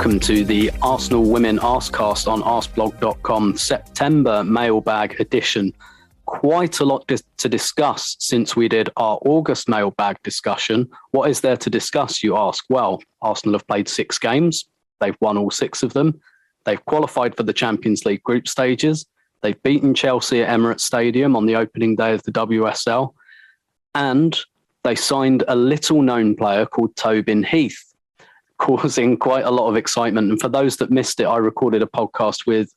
welcome to the Arsenal Women Arsecast on Arseblog.com September mailbag edition. Quite a lot to discuss since we did our August mailbag discussion. What is there to discuss, you ask? Well, Arsenal have played 6 games. They've won all 6 of them. They've qualified for the Champions League group stages. They've beaten Chelsea at Emirates Stadium on the opening day of the WSL. And they signed a little-known player called Tobin Heath, causing quite a lot of excitement. And for those that missed it, I recorded a podcast with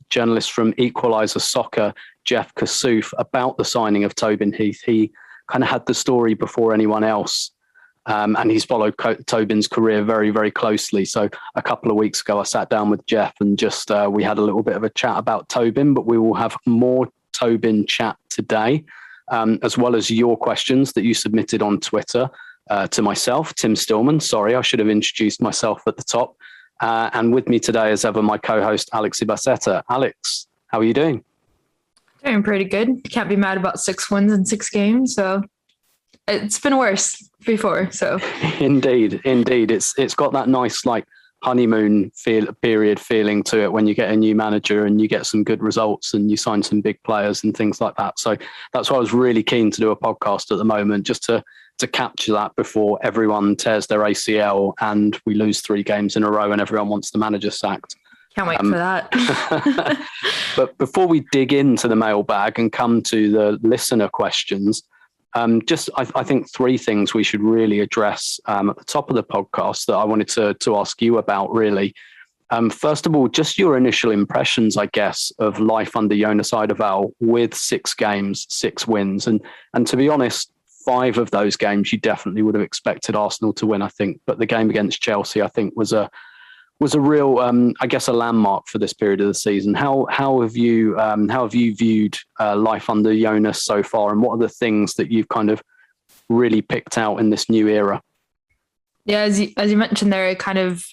journalist from Equaliser Soccer, Jeff Kassouf, about the signing of Tobin Heath. He kind of had the story before anyone else, and he's followed Tobin's career very, very closely. So a couple of weeks ago, I sat down with Jeff and just we had a little bit of a chat about Tobin, but we will have more Tobin chat today, as well as your questions that you submitted on Twitter. To myself, Tim Stillman. Sorry, I should have introduced myself at the top. And with me today, as ever, my co-host, Alex Ibaceta. Alex, how are you doing? Doing pretty good. Can't be mad about 6 wins in 6 games. So it's been worse before. So Indeed. It's got that nice honeymoon period feeling to it when you get a new manager and you get some good results and you sign some big players and things like that. So that's why I was really keen to do a podcast at the moment, just to capture that before everyone tears their ACL and we lose 3 games in a row and everyone wants the manager sacked. Can't wait for that. But before we dig into the mailbag and come to the listener questions, I think 3 things we should really address at the top of the podcast that I wanted to ask you about, really. First of all, just your initial impressions, I guess, of life under Jonas Eidevall with 6 games, 6 wins. And to be honest, 5 of those games you definitely would have expected Arsenal to win, I think. But the game against Chelsea, I think, was a real, a landmark for this period of the season. How have you viewed life under Jonas so far, and what are the things that you've kind of really picked out in this new era? Yeah, as you mentioned there, kind of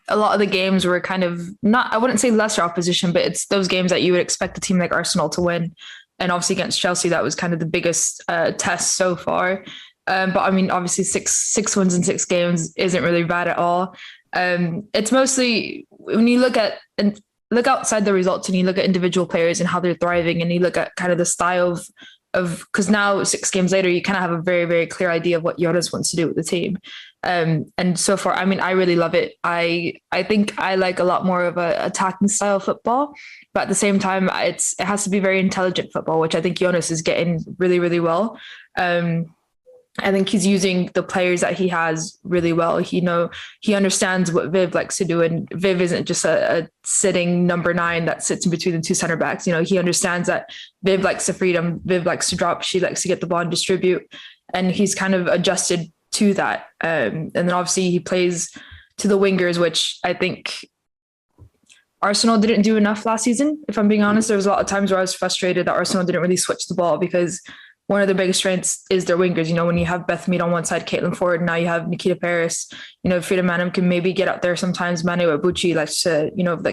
a lot of the games were kind of not, I wouldn't say lesser opposition, but it's those games that you would expect a team like Arsenal to win. And obviously against Chelsea, that was kind of the biggest test so far. But I mean, obviously six wins in 6 games isn't really bad at all. It's mostly when you look outside the results and you look at individual players and how they're thriving, and you look at kind of the style of because now 6 games later, you kind of have a very, very clear idea of what Jonas wants to do with the team. And so far, I mean, I really love it. I think I like a lot more of a attacking style football, but at the same time, it has to be very intelligent football, which I think Jonas is getting really, really well. I think he's using the players that he has really well. He understands what Viv likes to do, and Viv isn't just a sitting number 9 that sits in between the 2 center backs. He understands that Viv likes the freedom, Viv likes to drop, she likes to get the ball and distribute, and he's kind of adjusted to that. And then obviously he plays to the wingers, which I think Arsenal didn't do enough last season. If I'm being honest, there was a lot of times where I was frustrated that Arsenal didn't really switch the ball, because one of their biggest strengths is their wingers. When you have Beth Mead on one side, Caitlin Ford, now you have Nikita Paris, Frida Manum can maybe get out there sometimes. Manu Abuchi likes to,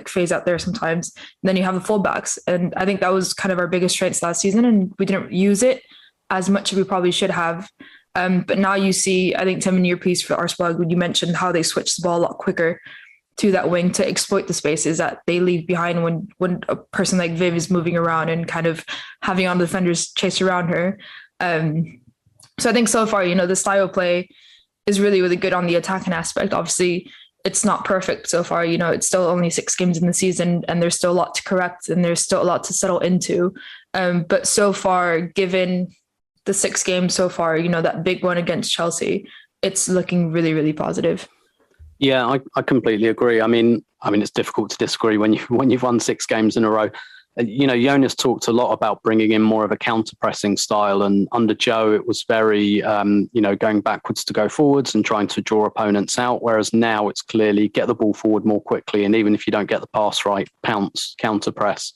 phase out there sometimes. And then you have the fullbacks. And I think that was kind of our biggest strengths last season, and we didn't use it as much as we probably should have. But now you see, I think, Tim, in your piece for Arseblog, when you mentioned how they switch the ball a lot quicker to that wing to exploit the spaces that they leave behind when a person like Viv is moving around and kind of having all the defenders chase around her. So I think so far, the style of play is really, really good on the attacking aspect. Obviously, it's not perfect so far. It's still only 6 games in the season, and there's still a lot to correct, and there's still a lot to settle into. But so far, given the 6 games so far, that big one against Chelsea, it's looking really, really positive. Yeah, I completely agree. I mean, it's difficult to disagree when you've won 6 games in a row. Jonas talked a lot about bringing in more of a counter-pressing style, and under Joe, it was very, going backwards to go forwards and trying to draw opponents out. Whereas now it's clearly get the ball forward more quickly, and even if you don't get the pass right, pounce, counter-press.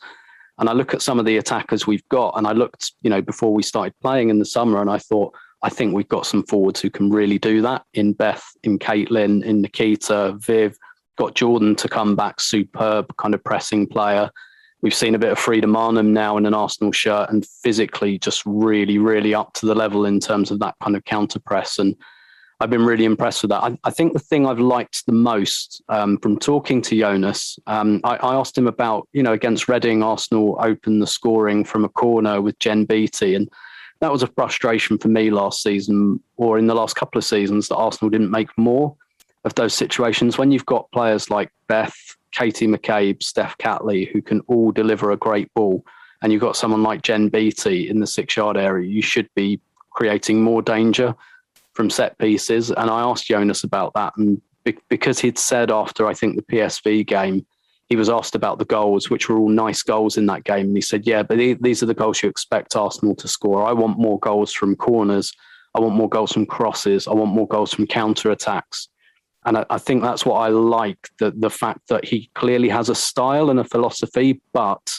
And I look at some of the attackers we've got, and I looked, before we started playing in the summer, and I thought, I think we've got some forwards who can really do that in Beth, in Caitlin, in Nikita, Viv, got Jordan to come back, superb kind of pressing player. We've seen a bit of Frida Manum now in an Arsenal shirt, and physically just really, really up to the level in terms of that kind of counter press. And I've been really impressed with that. I think the thing I've liked the most from talking to Jonas, I asked him about, against Reading, Arsenal opened the scoring from a corner with Jen Beattie. And that was a frustration for me last season, or in the last couple of seasons, that Arsenal didn't make more of those situations. When you've got players like Beth, Katie McCabe, Steph Catley, who can all deliver a great ball, and you've got someone like Jen Beattie in the 6-yard area, you should be creating more danger from set pieces. And I asked Jonas about that. And because he'd said after, I think, the PSV game, he was asked about the goals, which were all nice goals in that game. And he said, yeah, but these are the goals you expect Arsenal to score. I want more goals from corners. I want more goals from crosses. I want more goals from counter-attacks. And I think that's what I like, the fact that he clearly has a style and a philosophy, but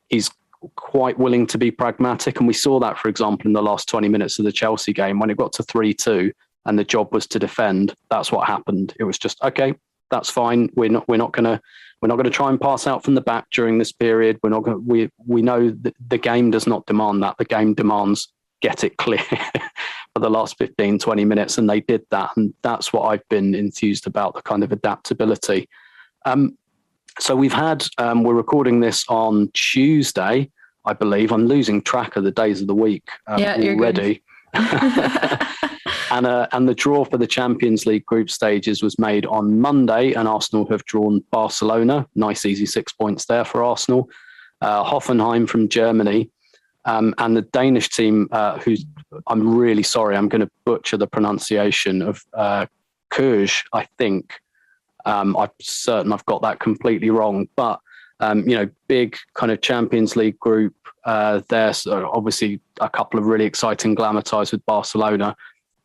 he's quite willing to be pragmatic. And we saw that, for example, in the last 20 minutes of the Chelsea game, when it got to 3-2 and the job was to defend. That's what happened. It was just, okay, that's fine. We're not going to try and pass out from the back during this period. We know that the game does not demand that. The game demands get it clear for the last 15, 20 minutes. And they did that. And that's what I've been enthused about, the kind of adaptability. So we've had, we're recording this on Tuesday, I believe. I'm losing track of the days of the week already. And the draw for the Champions League group stages was made on Monday, and Arsenal have drawn Barcelona. Nice, easy 6 points there for Arsenal. Hoffenheim from Germany. And the Danish team, who's, I'm really sorry, I'm going to butcher the pronunciation of Køge, I think. I'm certain I've got that completely wrong. But, big kind of Champions League group there. So obviously, a couple of really exciting glamour ties with Barcelona.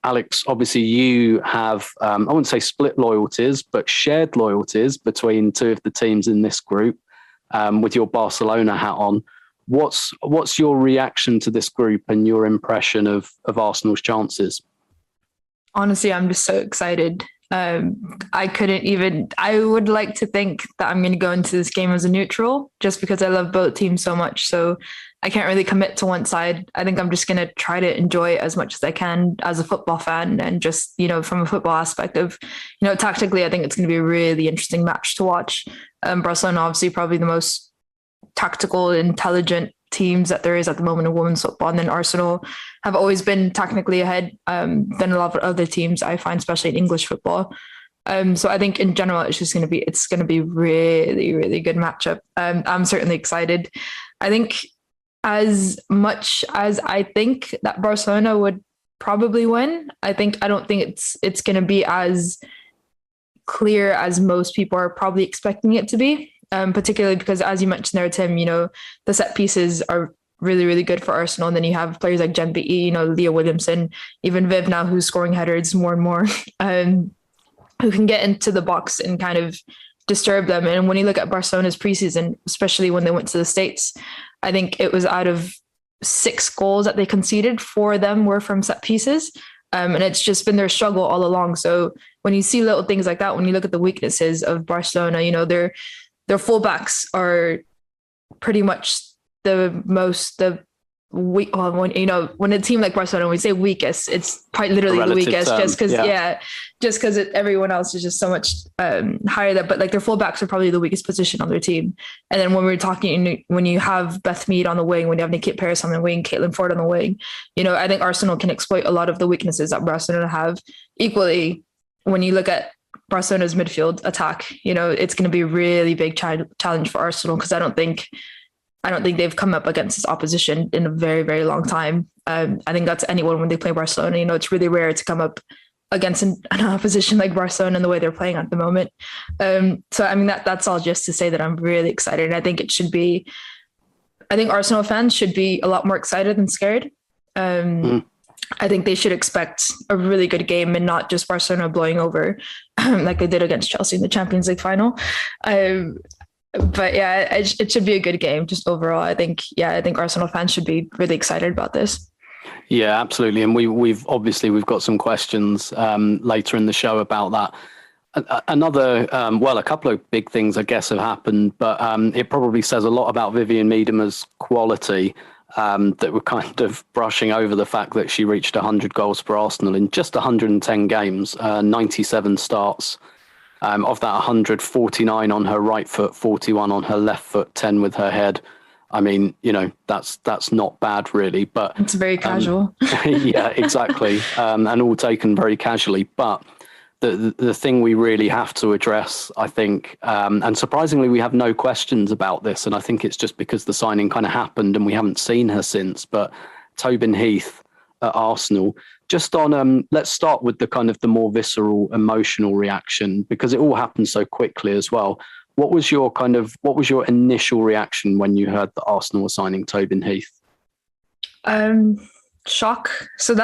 Alex, obviously you have, I wouldn't say split loyalties, but shared loyalties between two of the teams in this group, with your Barcelona hat on. What's your reaction to this group and your impression of Arsenal's chances? Honestly, I'm just so excited. I would like to think that I'm going to go into this game as a neutral, just because I love both teams so much. So I can't really commit to one side. I think I'm just going to try to enjoy it as much as I can as a football fan, and just, from a football aspect of, tactically, I think it's going to be a really interesting match to watch. Barcelona, obviously, probably the most tactical, intelligent teams that there is at the moment in women's football. And then Arsenal have always been technically ahead than a lot of other teams, I find, especially in English football. So I think in general, it's going to be really, really good matchup. I'm certainly excited. I think as much as I think that Barcelona would probably win, I don't think it's going to be as clear as most people are probably expecting it to be. Particularly because, as you mentioned there, Tim, the set pieces are really, really good for Arsenal. And then you have players like Jen Beattie, Leah Williamson, even Viv now, who's scoring headers more and more, who can get into the box and kind of disturb them. And when you look at Barcelona's preseason, especially when they went to the States, I think it was out of 6 goals that they conceded, 4 of them were from set pieces. And it's just been their struggle all along. So when you see little things like that, when you look at the weaknesses of Barcelona, their fullbacks are pretty much the weak. Well, when a team like Barcelona, when we say weakest, it's quite literally the weakest, term. just because everyone else is just so much higher. But like their fullbacks are probably the weakest position on their team. And then when we're talking, when you have Beth Mead on the wing, when you have Nikit Paris on the wing, Caitlin Ford on the wing, I think Arsenal can exploit a lot of the weaknesses that Barcelona have. Equally, when you look at Barcelona's midfield attack, it's going to be a really big challenge for Arsenal, because I don't think they've come up against this opposition in a very, very long time. I think that's anyone when they play Barcelona. It's really rare to come up against an opposition like Barcelona in the way they're playing at the moment. So I mean that's all just to say that I'm really excited. I think Arsenal fans should be a lot more excited than scared. I think they should expect a really good game and not just Barcelona blowing over like they did against Chelsea in the Champions League final. But yeah, it should be a good game just overall. I think Arsenal fans should be really excited about this. Yeah, absolutely. And we've got some questions later in the show about that. A couple of big things, I guess, have happened, but it probably says a lot about Vivianne Miedema's quality. that we're kind of brushing over the fact that she reached 100 goals for Arsenal in just 110 games, 97 starts. Of that 149 on her right foot, 41 on her left foot, 10 with her head. I mean, that's not bad really, but it's very casual. Yeah, exactly. And all taken very casually. But the thing we really have to address, I think, and surprisingly, we have no questions about this. And I think it's just because the signing kind of happened and we haven't seen her since. But Tobin Heath at Arsenal, just on, let's start with the kind of the more visceral, emotional reaction, because it all happened so quickly as well. What was your initial reaction when you heard that Arsenal were signing Tobin Heath? Shock. So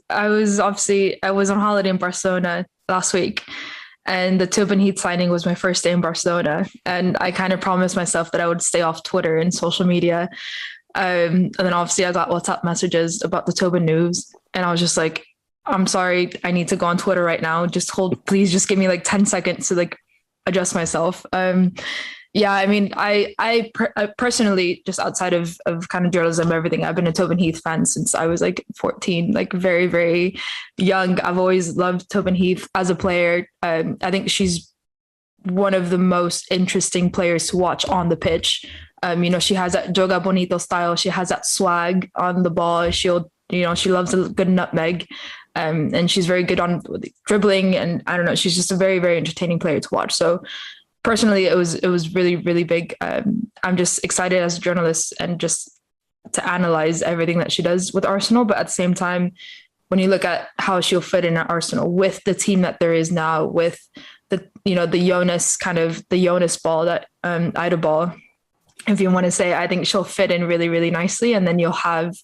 I was on holiday in Barcelona last week, and the Tobin Heath signing was my first day in Barcelona. And I kind of promised myself that I would stay off Twitter and social media. And then obviously I got WhatsApp messages about the Tobin news. And I was just like, I'm sorry, I need to go on Twitter right now. Please just give me like 10 seconds to like adjust myself. Yeah, I mean, I personally, just outside of kind of journalism, everything, I've been a Tobin Heath fan since I was like 14, like very, very young. I've always loved Tobin Heath as a player. I think she's one of the most interesting players to watch on the pitch. She has that joga bonito style. She has that swag on the ball. She loves a good nutmeg. And she's very good on dribbling. And I don't know, she's just a very, very entertaining player to watch. So personally, it was really, really big. I'm just excited as a journalist and just to analyze everything that she does with Arsenal. But at the same time, when you look at how she'll fit in at Arsenal with the team that there is now, with the Jonas ball, that Eidevall, if you want to say, I think she'll fit in really, really nicely. And then you'll have,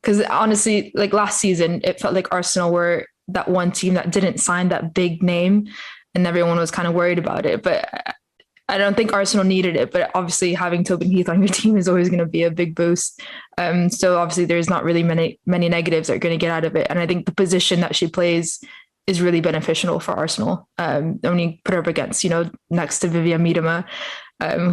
because honestly, like last season, it felt like Arsenal were that one team that didn't sign that big name, and everyone was kind of worried about it. But I don't think Arsenal needed it. But obviously, having Tobin Heath on your team is always going to be a big boost. So obviously, there's not really many negatives that are going to get out of it. And I think the position that she plays is really beneficial for Arsenal. When you put her up against, next to Vivianne Miedema,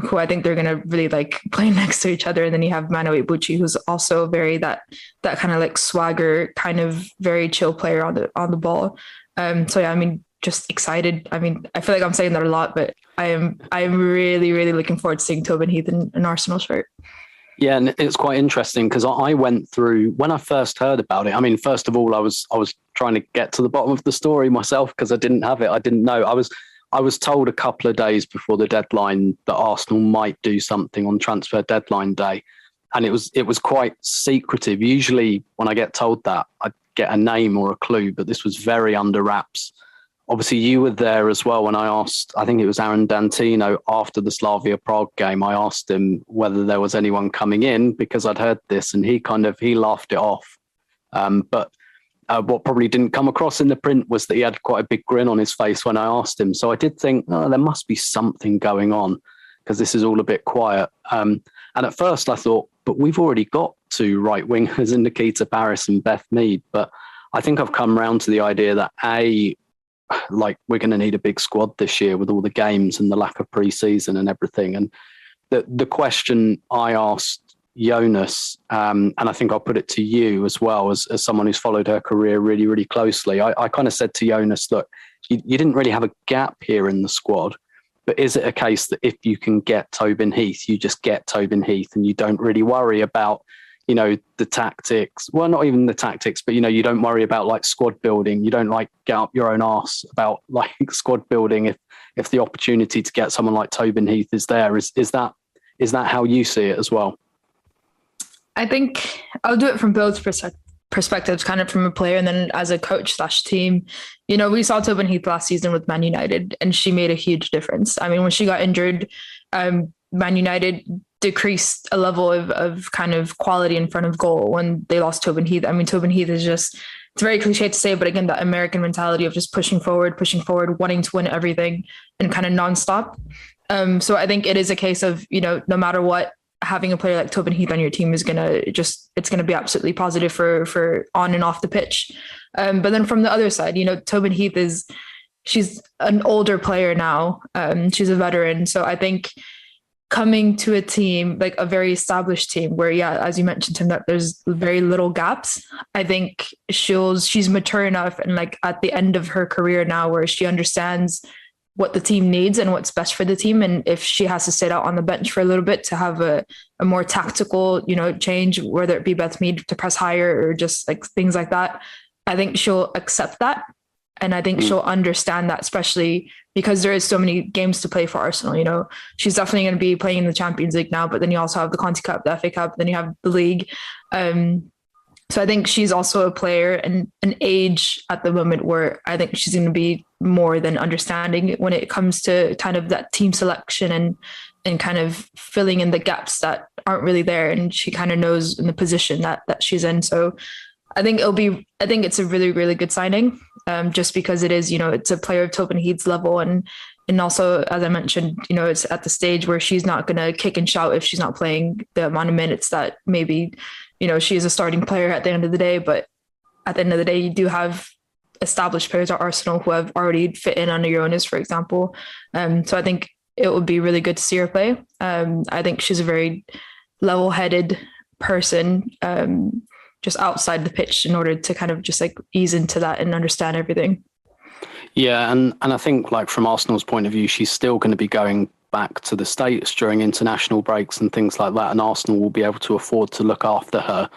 who I think they're going to really like play next to each other. And then you have Mano Ibuchi, who's also very that kind of like swagger, kind of very chill player on the ball. So yeah, I mean, just excited. I mean, I feel like I'm saying that a lot, but I'm really, really looking forward to seeing Tobin Heath in an Arsenal shirt. Yeah, and it's quite interesting because I went through, when I first heard about it, I mean, first of all, I was trying to get to the bottom of the story myself because I didn't have it. I didn't know. I was told a couple of days before the deadline that Arsenal might do something on transfer deadline day. And it was quite secretive. Usually when I get told that, I get a name or a clue, but this was very under wraps. Obviously, you were there as well when I asked, I think it was Aaron Dantino, after the Slavia Prague game, I asked him whether there was anyone coming in because I'd heard this, and he laughed it off. But what probably didn't come across in the print was that he had quite a big grin on his face when I asked him. So I did think, there must be something going on because this is all a bit quiet. And at first I thought, but we've already got two right wingers in Nikita Paris and Beth Mead. But I think I've come round to the idea that we're going to need a big squad this year with all the games and the lack of pre-season and everything. And the question I asked Jonas, and I think I'll put it to you as well, as someone who's followed her career really, really closely. I kind of said to Jonas, look, you didn't really have a gap here in the squad, but is it a case that if you can get Tobin Heath, you just get Tobin Heath and you don't really worry about, the tactics? Well, not even the tactics, but, you don't worry about like squad building. You don't like get up your own arse about like squad building if the opportunity to get someone like Tobin Heath is there. Is that how you see it as well? I think I'll do it from both perspectives, kind of from a player and then as a coach / team. We saw Tobin Heath last season with Man United and she made a huge difference. I mean, when she got injured, Man United decreased a level of kind of quality in front of goal when they lost Tobin Heath. I mean, Tobin Heath is just, it's very cliche to say, but again, that American mentality of just pushing forward, wanting to win everything and kind of nonstop. So I think it is a case of, no matter what, having a player like Tobin Heath on your team is it's going to be absolutely positive for on and off the pitch. But then from the other side, Tobin Heath she's an older player now. She's a veteran. So I think coming to a team, like a very established team where, as you mentioned, Tim, that there's very little gaps. I think she's mature enough and like at the end of her career now where she understands what the team needs and what's best for the team. And if she has to sit out on the bench for a little bit to have a more tactical, change, whether it be Beth Mead to press higher or just like things like that, I think she'll accept that. And I think she'll understand that, especially because there is so many games to play for Arsenal. She's definitely going to be playing in the Champions League now, but then you also have the Conti Cup, the FA Cup, then you have the league. So I think she's also a player and an age at the moment where I think she's going to be more than understanding when it comes to kind of that team selection and kind of filling in the gaps that aren't really there. And she kind of knows in the position that she's in. So I think it's a really, really good signing, just because it is, it's a player of Tobin Heath's level. And also, as I mentioned, it's at the stage where she's not going to kick and shout if she's not playing the amount of minutes that maybe, she is a starting player at the end of the day. But at the end of the day, you do have established players at Arsenal who have already fit in under Jonas, for example. So I think it would be really good to see her play. I think she's a very level-headed person, just outside the pitch in order to kind of just like ease into that and understand everything. Yeah, and I think like from Arsenal's point of view, she's still going to be going back to the States during international breaks and things like that, and Arsenal will be able to afford to look after her,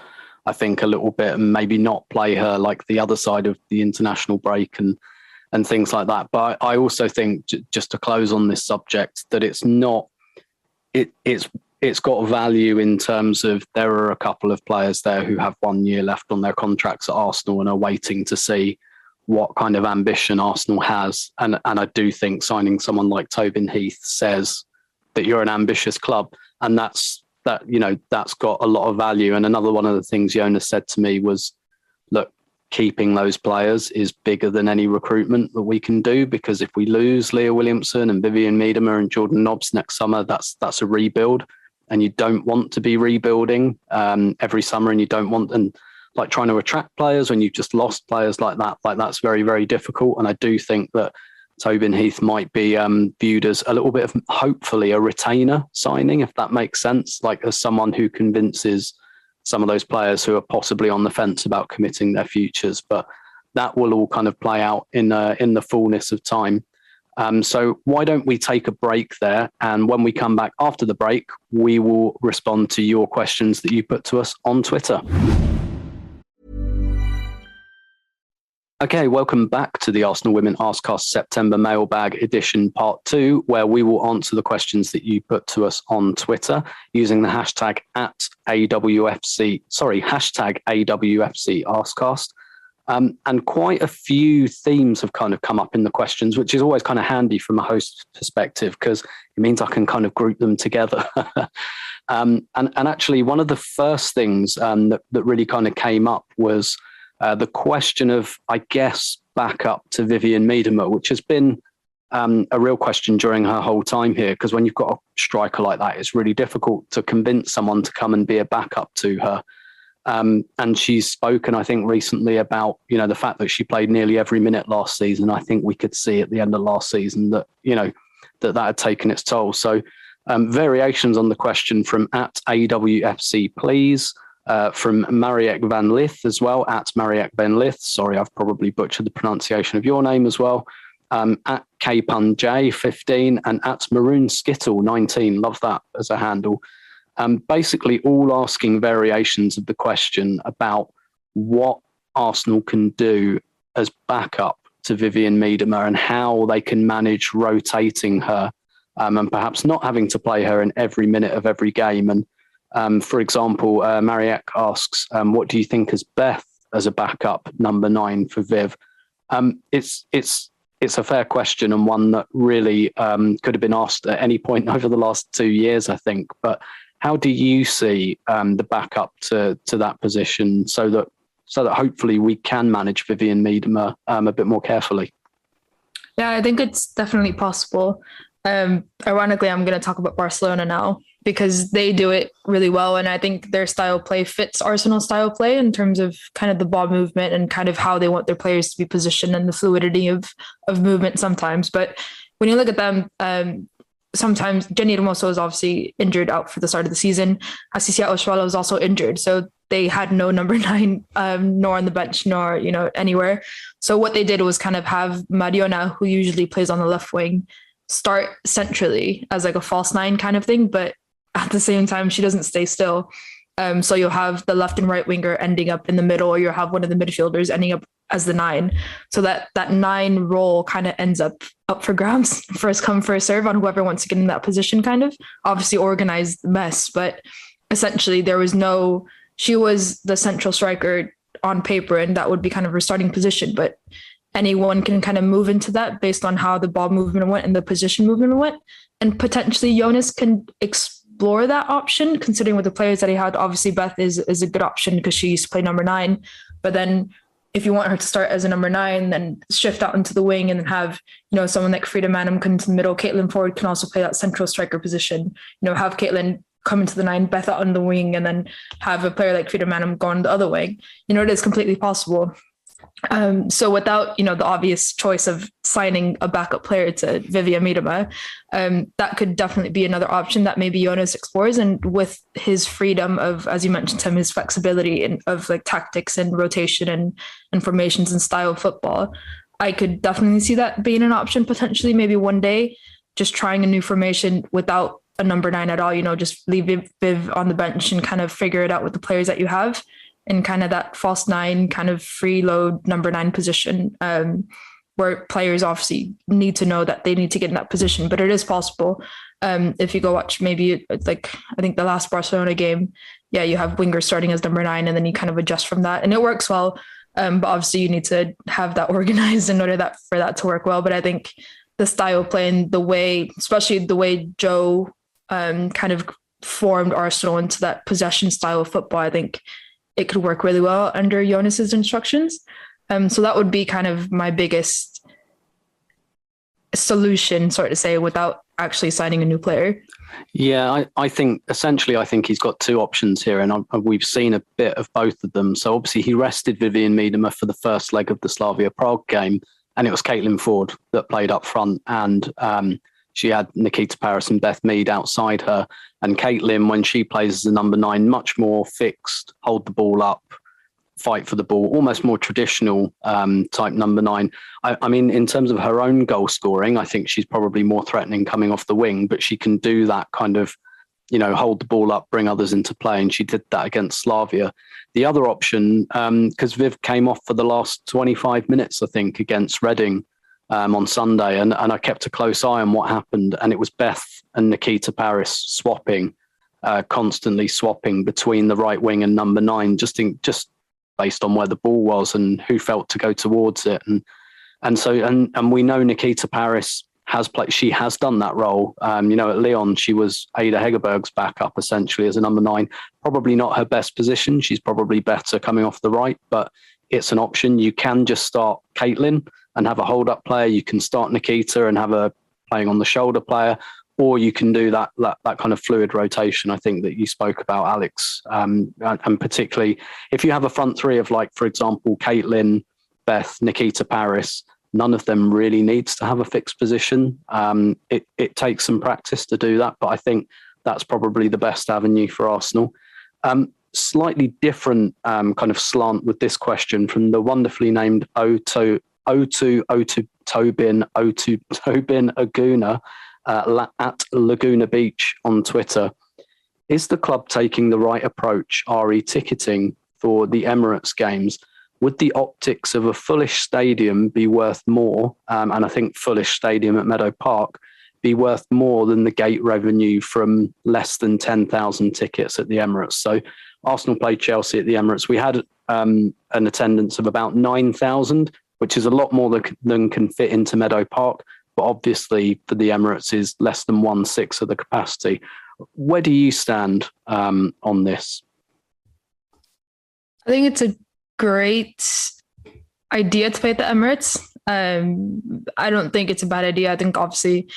I think, a little bit, and maybe not play her like the other side of the international break and things like that. But I also think, just to close on this subject, that it's got value in terms of there are a couple of players there who have 1 year left on their contracts at Arsenal and are waiting to see what kind of ambition Arsenal has. And I do think signing someone like Tobin Heath says that you're an ambitious club, and that's got a lot of value. And another one of the things Jonas said to me was, look, keeping those players is bigger than any recruitment that we can do, because if we lose Leah Williamson and Vivianne Miedema and Jordan Nobbs next summer, that's a rebuild. And you don't want to be rebuilding every summer, and you don't want like trying to attract players when you've just lost players like that. Like that's very, very difficult. And I do think that Tobin Heath might be viewed as a little bit of hopefully a retainer signing, if that makes sense, like as someone who convinces some of those players who are possibly on the fence about committing their futures. But that will all kind of play out in the fullness of time. So why don't we take a break there? And when we come back after the break, we will respond to your questions that you put to us on Twitter. Okay, welcome back to the Arsenal Women Arsecast September Mailbag Edition Part 2, where we will answer the questions that you put to us on Twitter using the hashtag #AWFC Arsecast. And quite a few themes have kind of come up in the questions, which is always kind of handy from a host perspective, because it means I can kind of group them together. And actually, one of the first things that really kind of came up was the question of, I guess, backup to Vivianne Miedema, which has been a real question during her whole time here, because when you've got a striker like that, it's really difficult to convince someone to come and be a backup to her. And she's spoken, I think, recently about, the fact that she played nearly every minute last season. I think we could see at the end of last season that, that had taken its toll. So variations on the question from @AWFC, please. From Mariek van Lith as well, @Mariek van Lith. Sorry, I've probably butchered the pronunciation of your name as well. @KPunJ15 and @Maroonskittle19. Love that as a handle. Basically all asking variations of the question about what Arsenal can do as backup to Vivianne Miedema and how they can manage rotating her and perhaps not having to play her in every minute of every game. And for example, Mariek asks, what do you think as Beth as a backup number 9 for Viv? It's a fair question, and one that really could have been asked at any point over the last 2 years, I think. But how do you see the backup to that position so that hopefully we can manage Vivianne Miedema a bit more carefully? Yeah, I think it's definitely possible. Ironically, I'm going to talk about Barcelona now, because they do it really well. And I think their style of play fits Arsenal style of play in terms of kind of the ball movement and kind of how they want their players to be positioned and the fluidity of movement sometimes. But when you look at them, sometimes Jenny Hermoso is obviously injured out for the start of the season. Asisia Oswala was also injured. So they had no number 9, nor on the bench, nor, anywhere. So what they did was kind of have Mariona, who usually plays on the left wing, start centrally as like a false 9 kind of thing. But at the same time, she doesn't stay still. So you'll have the left and right winger ending up in the middle, or you'll have one of the midfielders ending up as the 9. So that 9 role kind of ends up for grabs, first come, first serve on whoever wants to get in that position, kind of. Obviously organized mess, but essentially she was the central striker on paper, and that would be kind of her starting position. But anyone can kind of move into that based on how the ball movement went and the position movement went. And potentially Jonas can explore that option, considering with the players that he had. Obviously Beth is a good option because she used to play number 9. But then if you want her to start as a number 9, then shift out into the wing and then have, someone like Frida Manum come into the middle. Caitlin Ford can also play that central striker position. Have Caitlin come into the 9, Beth out on the wing, and then have a player like Frida Manum go on the other wing. It is completely possible. So without, the obvious choice of signing a backup player to Vivianne Miedema, that could definitely be another option that maybe Jonas explores. And with his freedom of, as you mentioned, Tim, his flexibility of like tactics and rotation and formations and style of football, I could definitely see that being an option potentially, maybe one day, just trying a new formation without a number 9 at all, just leave Viv on the bench and kind of figure it out with the players that you have, and kind of that false 9 kind of free load number 9 position, where players obviously need to know that they need to get in that position. But it is possible. If you go watch maybe like, I think the last Barcelona game, you have wingers starting as number 9, and then you kind of adjust from that, and it works well. But obviously you need to have that organized in order for that to work well. But I think the style of play and the way, especially the way Joe kind of formed Arsenal into that possession style of football, I think it could work really well under Jonas's instructions. So that would be kind of my biggest solution, sort of say, without actually signing a new player. Yeah, I think he's got 2 options here, and we've seen a bit of both of them. So obviously he rested Vivianne Miedema for the first leg of the Slavia Prague game, and it was Caitlin Ford that played up front, and she had Nikita Paris and Beth Mead outside her. And Caitlin, when she plays as the number 9, much more fixed, hold the ball up, fight for the ball, almost more traditional type number 9. I mean, in terms of her own goal scoring, I think she's probably more threatening coming off the wing, but she can do that kind of, hold the ball up, bring others into play. And she did that against Slavia. The other option, because Viv came off for the last 25 minutes, I think, against Reading, on Sunday, and I kept a close eye on what happened, and it was Beth and Nikita Paris constantly swapping between the right wing and number 9, just based on where the ball was and who felt to go towards it, and we know Nikita Paris has played. She has done that role. At Lyon, she was Ada Hegerberg's backup essentially as a number 9. Probably not her best position. She's probably better coming off the right, but it's an option. You can just start Caitlin and have a hold-up player. You can start Nikita and have a playing on the shoulder player, or you can do that kind of fluid rotation, I think, that you spoke about, Alex. And particularly if you have a front 3 of, like, for example, Caitlin, Beth, Nikita Paris, none of them really needs to have a fixed position. It takes some practice to do that, but I think that's probably the best avenue for Arsenal. Slightly different kind of slant with this question from the wonderfully named Tobin Aguna at Laguna Beach on Twitter. Is the club taking the right approach, RE ticketing, for the Emirates games? Would the optics of a fullish stadium be worth more, and I think fullish stadium at Meadow Park, be worth more than the gate revenue from less than 10,000 tickets at the Emirates? So Arsenal played Chelsea at the Emirates. We had an attendance of about 9,000, which is a lot more than can fit into Meadow Park. But obviously for the Emirates is less than 1/6 of the capacity. Where do you stand on this? I think it's a great idea to play at the Emirates. I don't think it's a bad idea. I think obviously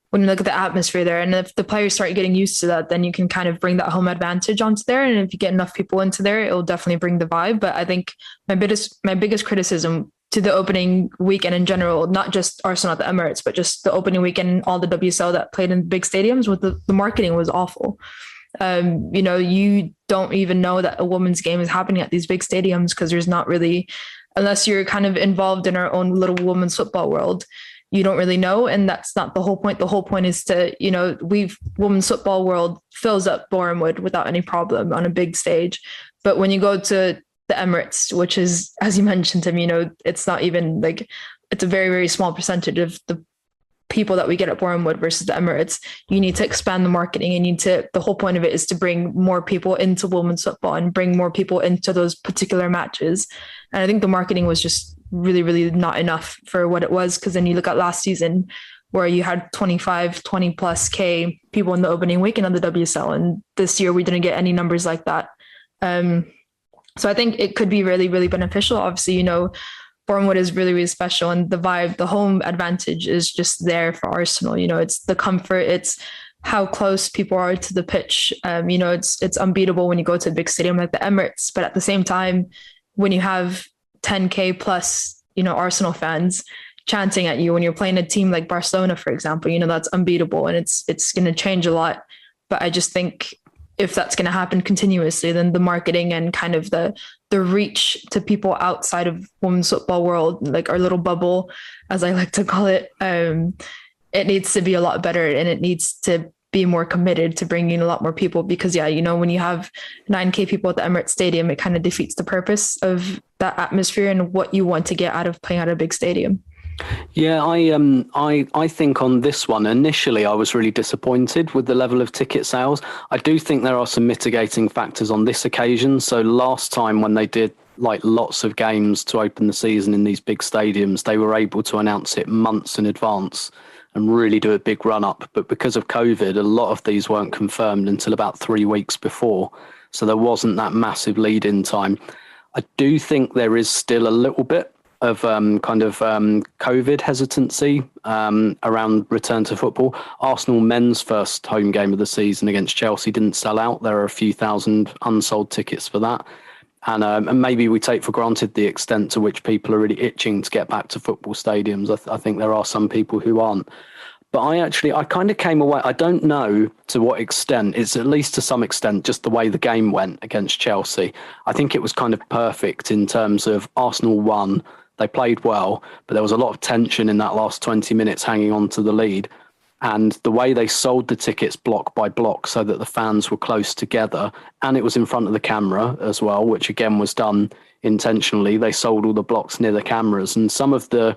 when you look at the atmosphere there, and if the players start getting used to that, then you can kind of bring that home advantage onto there. And if you get enough people into there, it'll definitely bring the vibe. But I think my biggest criticism to the opening weekend in general, not just Arsenal at the Emirates, but just the opening weekend, all the WSL that played in big stadiums, with the marketing was awful. You don't even know that a women's game is happening at these big stadiums because there's not really, unless you're kind of involved in our own little women's football world, you don't really know. And that's not the whole point. The whole point is to, women's football world fills up Bournemouth without any problem on a big stage. But when you go to the Emirates, which is, as you mentioned, Tim, it's not even like, it's a very, very small percentage of the people that we get at Bournemouth versus the Emirates. You need to expand the marketing, and the whole point of it is to bring more people into women's football and bring more people into those particular matches. And I think the marketing was just really, really not enough for what it was. Because then you look at last season where you had 20 plus K people in the opening weekend on the WSL. And this year we didn't get any numbers like that. So I think it could be really, really beneficial. Obviously, Bournemouth is really, really special, and the vibe, the home advantage is just there for Arsenal. It's the comfort, it's how close people are to the pitch. It's unbeatable when you go to a big stadium like the Emirates, but at the same time, when you have 10K plus, Arsenal fans chanting at you when you're playing a team like Barcelona, for example, that's unbeatable, and it's going to change a lot. But I just think if that's going to happen continuously, then the marketing and kind of the reach to people outside of women's football world, like our little bubble, as I like to call it, it needs to be a lot better, and it needs to be more committed to bringing a lot more people, because when you have 9K people at the Emirates Stadium, it kind of defeats the purpose of that atmosphere and what you want to get out of playing at a big stadium. Yeah, I think on this one, initially I was really disappointed with the level of ticket sales. I do think there are some mitigating factors on this occasion. So last time when they did like lots of games to open the season in these big stadiums, they were able to announce it months in advance and really do a big run up. But because of COVID, a lot of these weren't confirmed until about 3 weeks before. So there wasn't that massive lead in time. I do think there is still a little bit of COVID hesitancy around return to football. Arsenal men's first home game of the season against Chelsea didn't sell out. There are a few thousand unsold tickets for that. And maybe we take for granted the extent to which people are really itching to get back to football stadiums. I think there are some people who aren't. But I kind of came away, I don't know to what extent, it's at least to some extent just the way the game went against Chelsea. I think it was kind of perfect in terms of Arsenal won. They played well, but there was a lot of tension in that last 20 minutes hanging on to the lead. And the way they sold the tickets block by block so that the fans were close together, and it was in front of the camera as well, which again was done intentionally. They sold all the blocks near the cameras, and some of the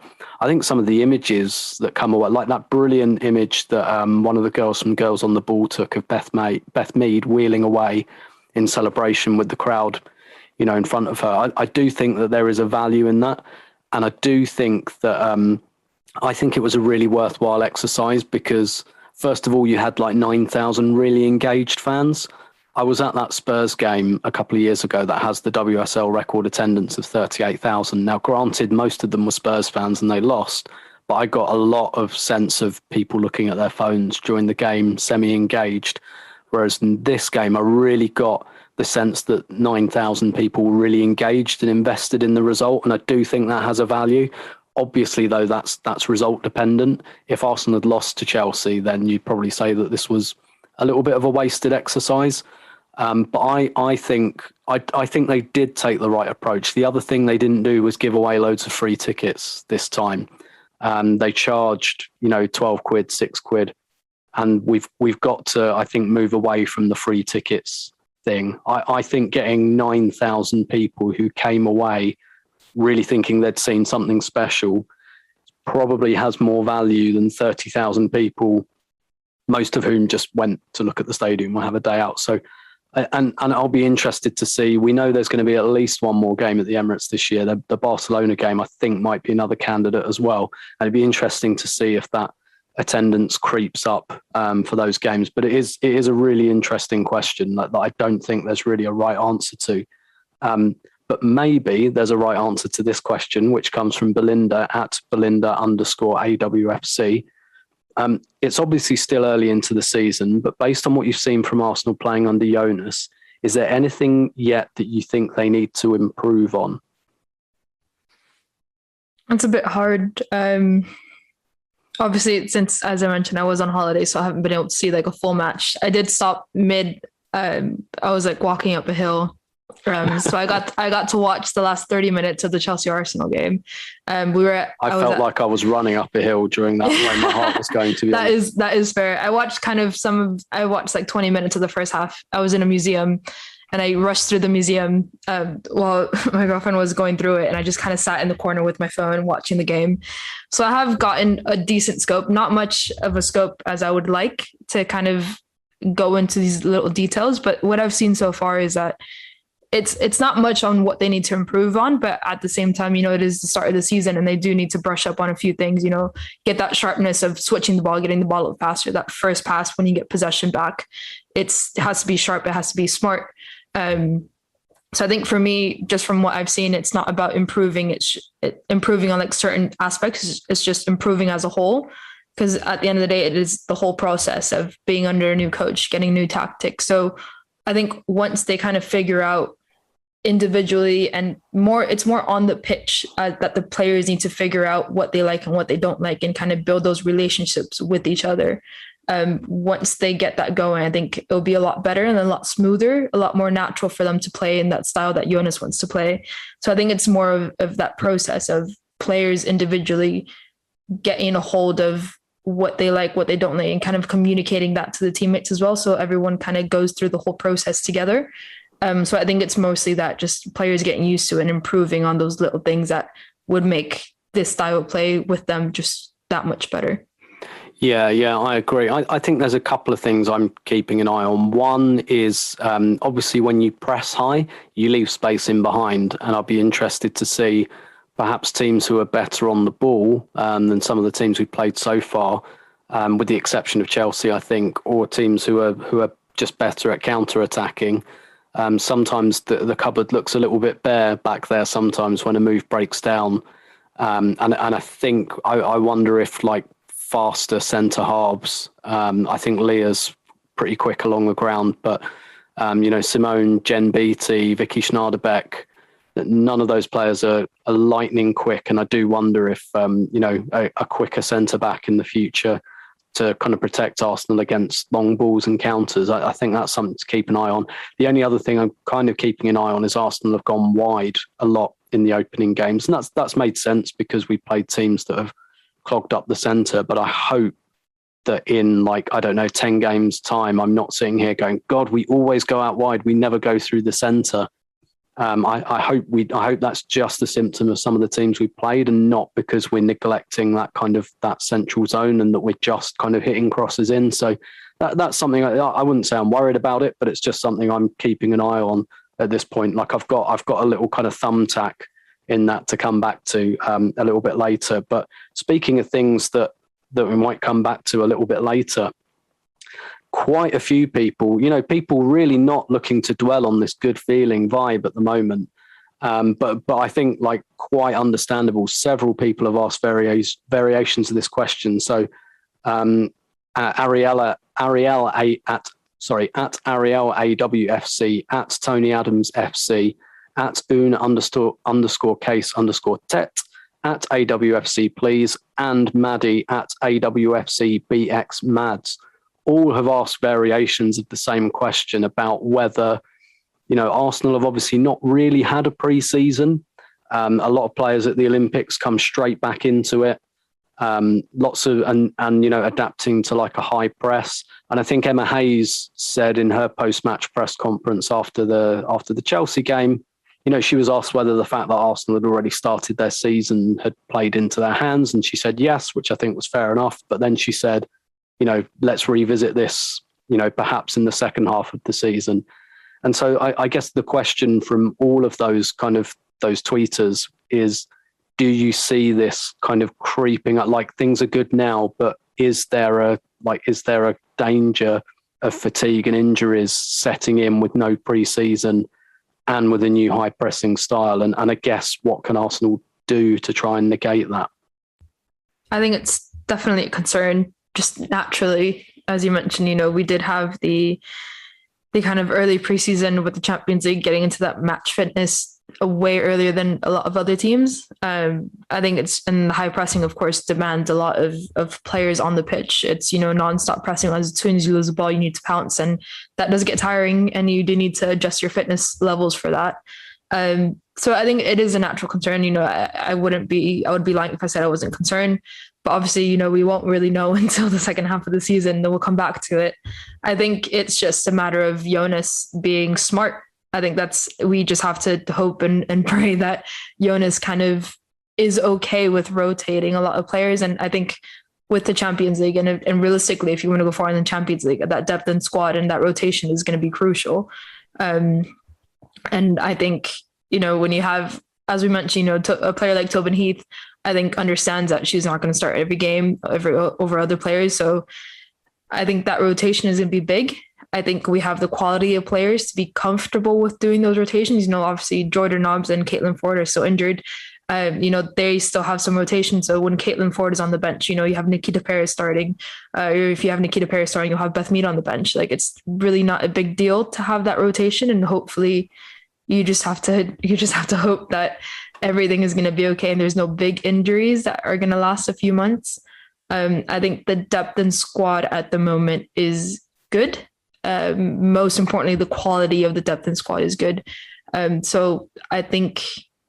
images that come away, like that brilliant image that one of the girls from Girls on the Ball took of Beth Mead wheeling away in celebration with the crowd, in front of her. I do think that there is a value in that. And I do think that I think it was a really worthwhile exercise because, first of all, you had like 9,000 really engaged fans. I was at that Spurs game a couple of years ago that has the WSL record attendance of 38,000. Now, granted, most of them were Spurs fans and they lost, but I got a lot of sense of people looking at their phones during the game, semi-engaged. Whereas in this game, I really got the sense that 9,000 people were really engaged and invested in the result. And I do think that has a value. Obviously, though, that's result dependent. If Arsenal had lost to Chelsea, then you'd probably say that this was a little bit of a wasted exercise. But I think they did take the right approach. The other thing they didn't do was give away loads of free tickets this time. They charged, 12 quid, 6 quid. And we've got to, I think, move away from the free tickets thing. I think getting 9,000 people who came away really thinking they'd seen something special probably has more value than 30,000 people, most of whom just went to look at the stadium or have a day out. So, and I'll be interested to see, we know there's going to be at least one more game at the Emirates this year. The Barcelona game, I think, might be another candidate as well. And it'd be interesting to see if that attendance creeps up for those games. But it is a really interesting question that I don't think there's really a right answer to. But maybe there's a right answer to this question, which comes from Belinda at Belinda_AWFC. It's obviously still early into the season, but based on what you've seen from Arsenal playing under Jonas, is there anything yet that you think they need to improve on? It's a bit hard. Obviously, since, as I mentioned, I was on holiday, so I haven't been able to see like a full match. I did stop mid. I was like walking up a hill. So I got to watch the last 30 minutes of the Chelsea Arsenal game. I felt like I was running up a hill during that when my heart was going to be. That is fair. I watched like 20 minutes of the first half. I was in a museum and I rushed through the museum while my girlfriend was going through it, and I just kind of sat in the corner with my phone watching the game. So I have gotten a decent scope, not much of a scope as I would like to kind of go into these little details, but what I've seen so far is that it's not much on what they need to improve on, but at the same time, it is the start of the season and they do need to brush up on a few things, get that sharpness of switching the ball, getting the ball up faster, that first pass when you get possession back. It has to be sharp. It has to be smart. So I think for me, just from what I've seen, it's not about improving. It's improving on like certain aspects. It's just improving as a whole. Because at the end of the day, it is the whole process of being under a new coach, getting new tactics. So I think once they kind of figure out individually and it's more on the pitch that the players need to figure out what they like and what they don't like and kind of build those relationships with each other. Once they get that going, I think it'll be a lot better and a lot smoother, a lot more natural for them to play in that style that Jonas wants to play. So I think it's more of that process of players individually getting a hold of what they like, what they don't like, and kind of communicating that to the teammates as well. So everyone kind of goes through the whole process together. So I think it's mostly that, just players getting used to and improving on those little things that would make this style of play with them just that much better. Yeah, I agree. I think there's a couple of things I'm keeping an eye on. One is obviously when you press high, you leave space in behind, and I'll be interested to see perhaps teams who are better on the ball than some of the teams we've played so far, with the exception of Chelsea, I think, or teams who are just better at counter-attacking. Sometimes the cupboard looks a little bit bare back there sometimes when a move breaks down. And I think I wonder if like faster centre halves, I think Leah's pretty quick along the ground, but Simone, Jen Beattie, Vicky Schneiderbeck, none of those players are lightning quick. And I do wonder if, a quicker centre back in the future to kind of protect Arsenal against long balls and counters. I think that's something to keep an eye on. The only other thing I'm kind of keeping an eye on is Arsenal have gone wide a lot in the opening games. And that's made sense because we played teams that have clogged up the centre. But I hope that in 10 games time, I'm not sitting here going, God, we always go out wide. We never go through the centre. I hope that's just a symptom of some of the teams we've played and not because we're neglecting that central zone and that we're just kind of hitting crosses in. So that's something I wouldn't say I'm worried about it, but it's just something I'm keeping an eye on at this point. Like I've got a little kind of thumbtack in that to come back to a little bit later. But speaking of things that we might come back to a little bit later, quite a few people really not looking to dwell on this good feeling vibe at the moment. But I think quite understandable. Several people have asked variations of this question. So Ariel at Ariel AWFC, at Tony Adams FC, at _case_tet, at AWFC please, and Maddie at AWFC BX Mads. All have asked variations of the same question about whether, Arsenal have obviously not really had a pre-season. A lot of players at the Olympics come straight back into it. Adapting to a high press. And I think Emma Hayes said in her post-match press conference after the Chelsea game, she was asked whether the fact that Arsenal had already started their season had played into their hands. And she said yes, which I think was fair enough. But then she said, let's revisit this, perhaps in the second half of the season. And so I guess the question from all of those those tweeters is, do you see this kind of creeping up? Things are good now, but is there a danger of fatigue and injuries setting in with no pre-season and with a new high pressing style? And I guess what can Arsenal do to try and negate that? I think it's definitely a concern. Just naturally, as you mentioned, we did have the kind of early preseason with the Champions League getting into that match fitness way earlier than a lot of other teams. I think and the high pressing, of course, demands a lot of players on the pitch. It's, non-stop pressing. As soon as you lose the ball, you need to pounce, and that does get tiring, and you do need to adjust your fitness levels for that. So I think it is a natural concern. I would be lying if I said I wasn't concerned. But obviously, we won't really know until the second half of the season. Then we'll come back to it. I think it's just a matter of Jonas being smart. I think we just have to hope and pray that Jonas kind of is okay with rotating a lot of players. And I think with the Champions League and realistically, if you want to go far in the Champions League, that depth in squad and that rotation is going to be crucial. And I think, when you have, as we mentioned, a player like Tobin Heath, I think understands that she's not going to start every game over other players. So I think that rotation is going to be big. I think we have the quality of players to be comfortable with doing those rotations. Obviously Jordan Nobbs and Caitlin Ford are still injured. They still have some rotation. So when Caitlin Ford is on the bench, you have Nikita Perez starting. Or if you have Nikita Perez starting, you'll have Beth Mead on the bench. Like, it's really not a big deal to have that rotation. And hopefully you just have to hope that everything is going to be okay and there's no big injuries that are going to last a few months. I think the depth in squad at the moment is good. Most importantly, the quality of the depth in squad is good. So I think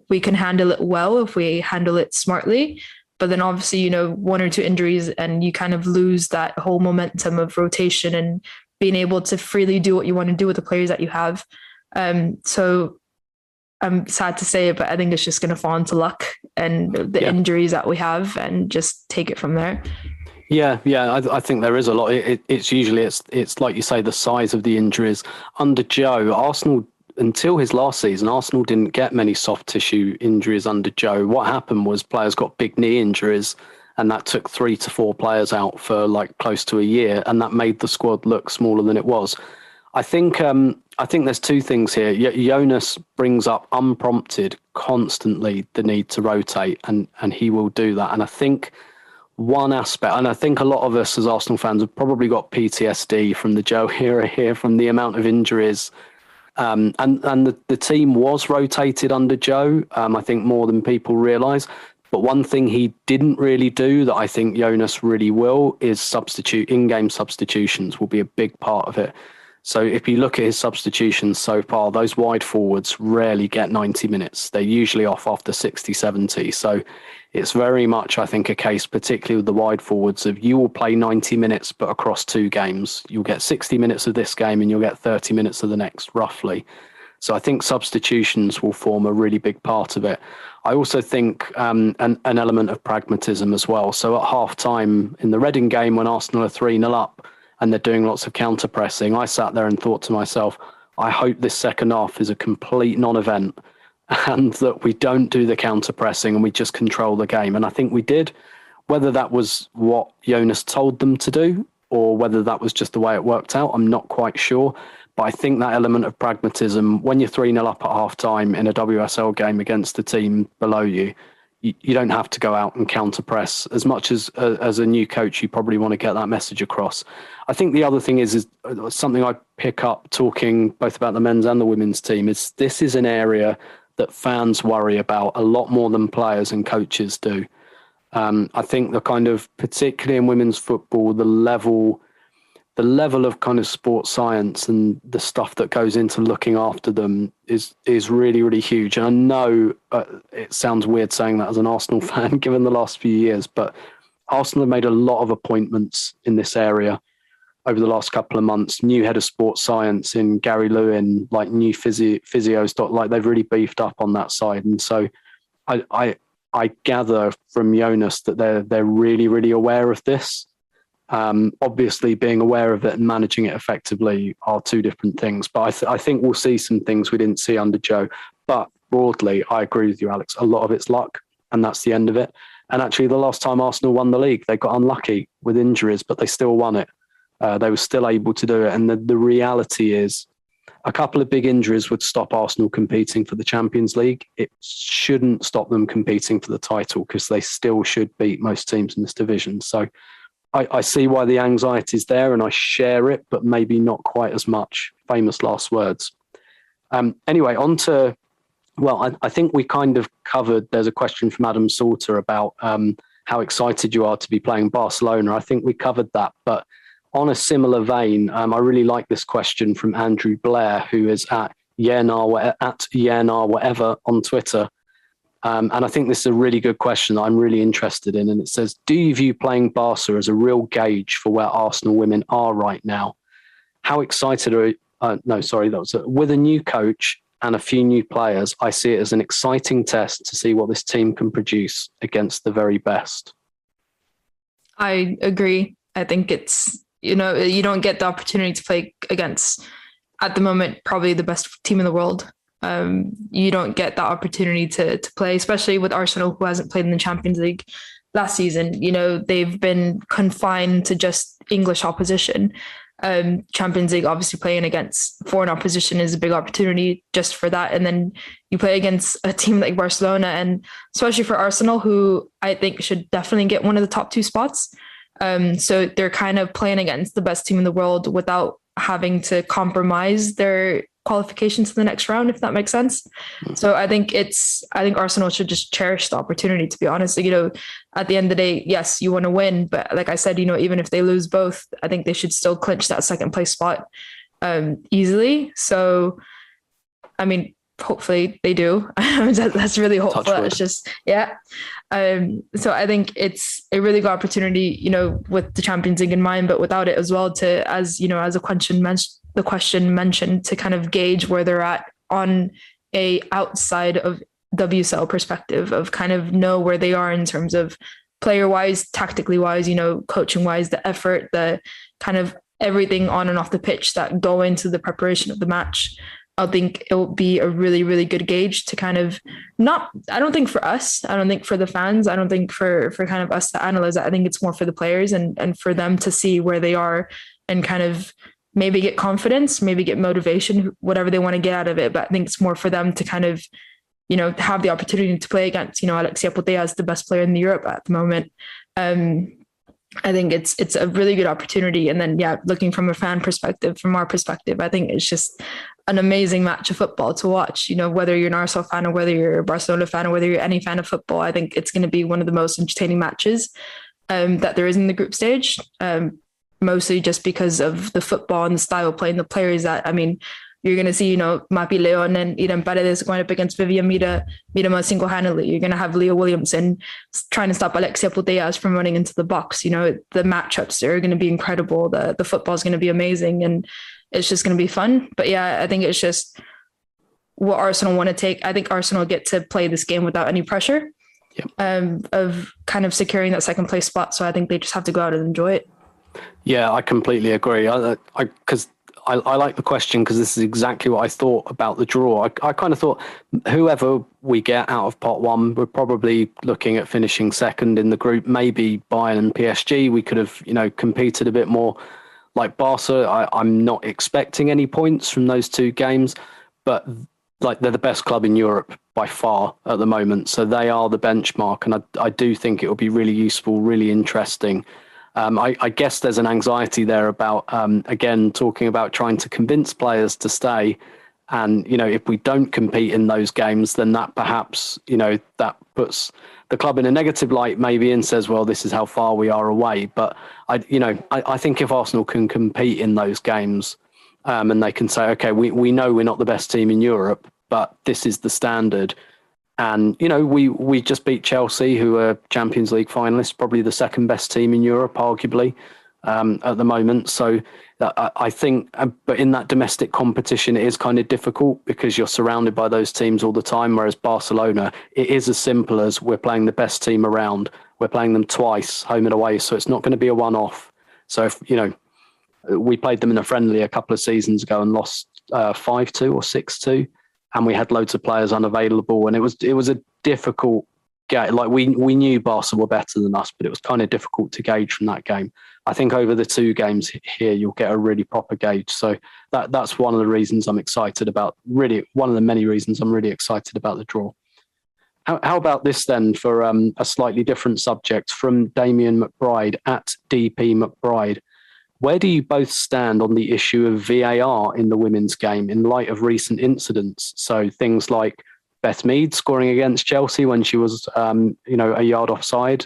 we can handle it well if we handle it smartly. But then obviously, one or two injuries and you kind of lose that whole momentum of rotation and being able to freely do what you want to do with the players that you have. So I'm sad to say it, but I think it's just going to fall into luck and the injuries that we have and just take it from there. Yeah. I think there is a lot. It's usually like you say, the size of the injuries. Under Joe, Arsenal, until his last season, Arsenal didn't get many soft tissue injuries under Joe. What happened was players got big knee injuries, and that took 3 to 4 players out for like close to a year, and that made the squad look smaller than it was. I think there's two things here. Jonas brings up unprompted constantly the need to rotate, and he will do that. And I think one aspect, and I think a lot of us as Arsenal fans have probably got PTSD from the Joe era here, from the amount of injuries. And the team was rotated under Joe, I think more than people realise. But one thing he didn't really do that I think Jonas really will is in-game substitutions will be a big part of it. So if you look at his substitutions so far, those wide forwards rarely get 90 minutes. They're usually off after 60, 70. So it's very much, I think, a case, particularly with the wide forwards, of you will play 90 minutes, but across 2 games. You'll get 60 minutes of this game and you'll get 30 minutes of the next, roughly. So I think substitutions will form a really big part of it. I also think an element of pragmatism as well. So at half-time in the Reading game, when Arsenal are 3-0 up, and they're doing lots of counter-pressing, I sat there and thought to myself, I hope this second half is a complete non-event and that we don't do the counter-pressing and we just control the game. And I think we did. Whether that was what Jonas told them to do or whether that was just the way it worked out, I'm not quite sure. But I think that element of pragmatism, when you're 3-0 up at half-time in a WSL game against the team below you, you don't have to go out and counter-press. As much as a new coach, you probably want to get that message across. I think the other thing is something I pick up talking both about the men's and the women's team, is this is an area that fans worry about a lot more than players and coaches do. I think the kind of, particularly in women's football, the level of kind of sports science and the stuff that goes into looking after them is really, really huge. And I know it sounds weird saying that as an Arsenal fan, given the last few years, but Arsenal have made a lot of appointments in this area over the last couple of months. New head of sports science in Gary Lewin, like new physios, like they've really beefed up on that side. And so I gather from Jonas that they're really, really aware of this. Obviously, being aware of it and managing it effectively are two different things. But I think we'll see some things we didn't see under Joe. But broadly, I agree with you, Alex. A lot of it's luck, and that's the end of it. And actually, the last time Arsenal won the league, they got unlucky with injuries, but they still won it. They were still able to do it. And the reality is, a couple of big injuries would stop Arsenal competing for the Champions League. It shouldn't stop them competing for the title, because they still should beat most teams in this division. So I see why the anxiety is there, and I share it, but maybe not quite as much. Famous last words. Anyway, on to Well, I think we kind of covered, there's a question from Adam Salter about how excited you are to be playing Barcelona. I think we covered that, but on a similar vein, I really like this question from Andrew Blair, who is at Yenar whatever on Twitter. And I think this is a really good question that I'm really interested in. And it says, do you view playing Barca as a real gauge for where Arsenal women are right now? How excited are with a new coach and a few new players, I see it as an exciting test to see what this team can produce against the very best. I agree. I think it's, you don't get the opportunity to play against, at the moment, probably the best team in the world. You don't get that opportunity to play, especially with Arsenal, who hasn't played in the Champions League last season. They've been confined to just English opposition. Champions League, obviously playing against foreign opposition is a big opportunity just for that. And then you play against a team like Barcelona, and especially for Arsenal, who I think should definitely get one of the top 2 spots. So they're kind of playing against the best team in the world without having to compromise their qualification to the next round, if that makes sense. So I think Arsenal should just cherish the opportunity, to be honest. At the end of the day, yes, you want to win, but like I said, even if they lose both, I think they should still clinch that second place spot easily. So, I mean, hopefully they do. That's really hopeful. It's just, yeah. So I think it's a really good opportunity, with the Champions League in mind, but without it as well, to, as the question mentioned, to kind of gauge where they're at on a outside of WSL perspective, of kind of know where they are in terms of player wise, tactically wise, coaching wise, the effort, the kind of everything on and off the pitch that go into the preparation of the match. I think it will be a really, really good gauge to kind of I don't think for us, I don't think for the fans, I don't think for kind of us to analyze it. I think it's more for the players and for them to see where they are and kind of maybe get confidence, maybe get motivation, whatever they want to get out of it. But I think it's more for them to kind of, have the opportunity to play against, Alex Ibaceta is the best player in Europe at the moment. I think it's a really good opportunity. And then, looking from a fan perspective, from our perspective, I think it's just an amazing match of football to watch. Whether you're an Arsenal fan or whether you're a Barcelona fan or whether you're any fan of football, I think it's going to be one of the most entertaining matches that there is in the group stage. Mostly just because of the football and the style of playing, the players that, you're going to see, Mapi Leon and Eden Paredes going up against Vivianne Miedema single-handedly. You're going to have Leah Williamson trying to stop Alexia Putellas from running into the box. The matchups are going to be incredible. The football is going to be amazing, and it's just going to be fun. But I think it's just what Arsenal want to take. I think Arsenal get to play this game without any pressure of kind of securing that second place spot. So I think they just have to go out and enjoy it. Yeah, I completely agree. Because I like the question, because this is exactly what I thought about the draw. I kind of thought whoever we get out of pot 1, we're probably looking at finishing second in the group. Maybe Bayern and PSG, we could have, competed a bit more. Like Barca, I'm not expecting any points from those 2 games, but they're the best club in Europe by far at the moment. So they are the benchmark. And I do think it will be really useful, really interesting. I guess there's an anxiety there about, again, talking about trying to convince players to stay. And, if we don't compete in those games, then that perhaps, that puts the club in a negative light maybe and says, well, this is how far we are away. But, I think if Arsenal can compete in those games and they can say, OK, we know we're not the best team in Europe, but this is the standard. And, we just beat Chelsea, who are Champions League finalists, probably the second best team in Europe, arguably, at the moment. So I think, but in that domestic competition, it is kind of difficult because you're surrounded by those teams all the time. Whereas Barcelona, it is as simple as we're playing the best team around. We're playing them twice, home and away. So it's not going to be a one-off. So, if, we played them in a friendly a couple of seasons ago and lost 5-2 or 6-2. And we had loads of players unavailable, and it was a difficult game. Like we knew Barca were better than us, but it was kind of difficult to gauge from that game. I think over the 2 games here, you'll get a really proper gauge. So that's one of the reasons I'm excited about. Really, one of the many reasons I'm really excited about the draw. How about this then for a slightly different subject from Damien McBride at DP McBride? Where do you both stand on the issue of VAR in the women's game in light of recent incidents? So things like Beth Mead scoring against Chelsea when she was, a yard offside.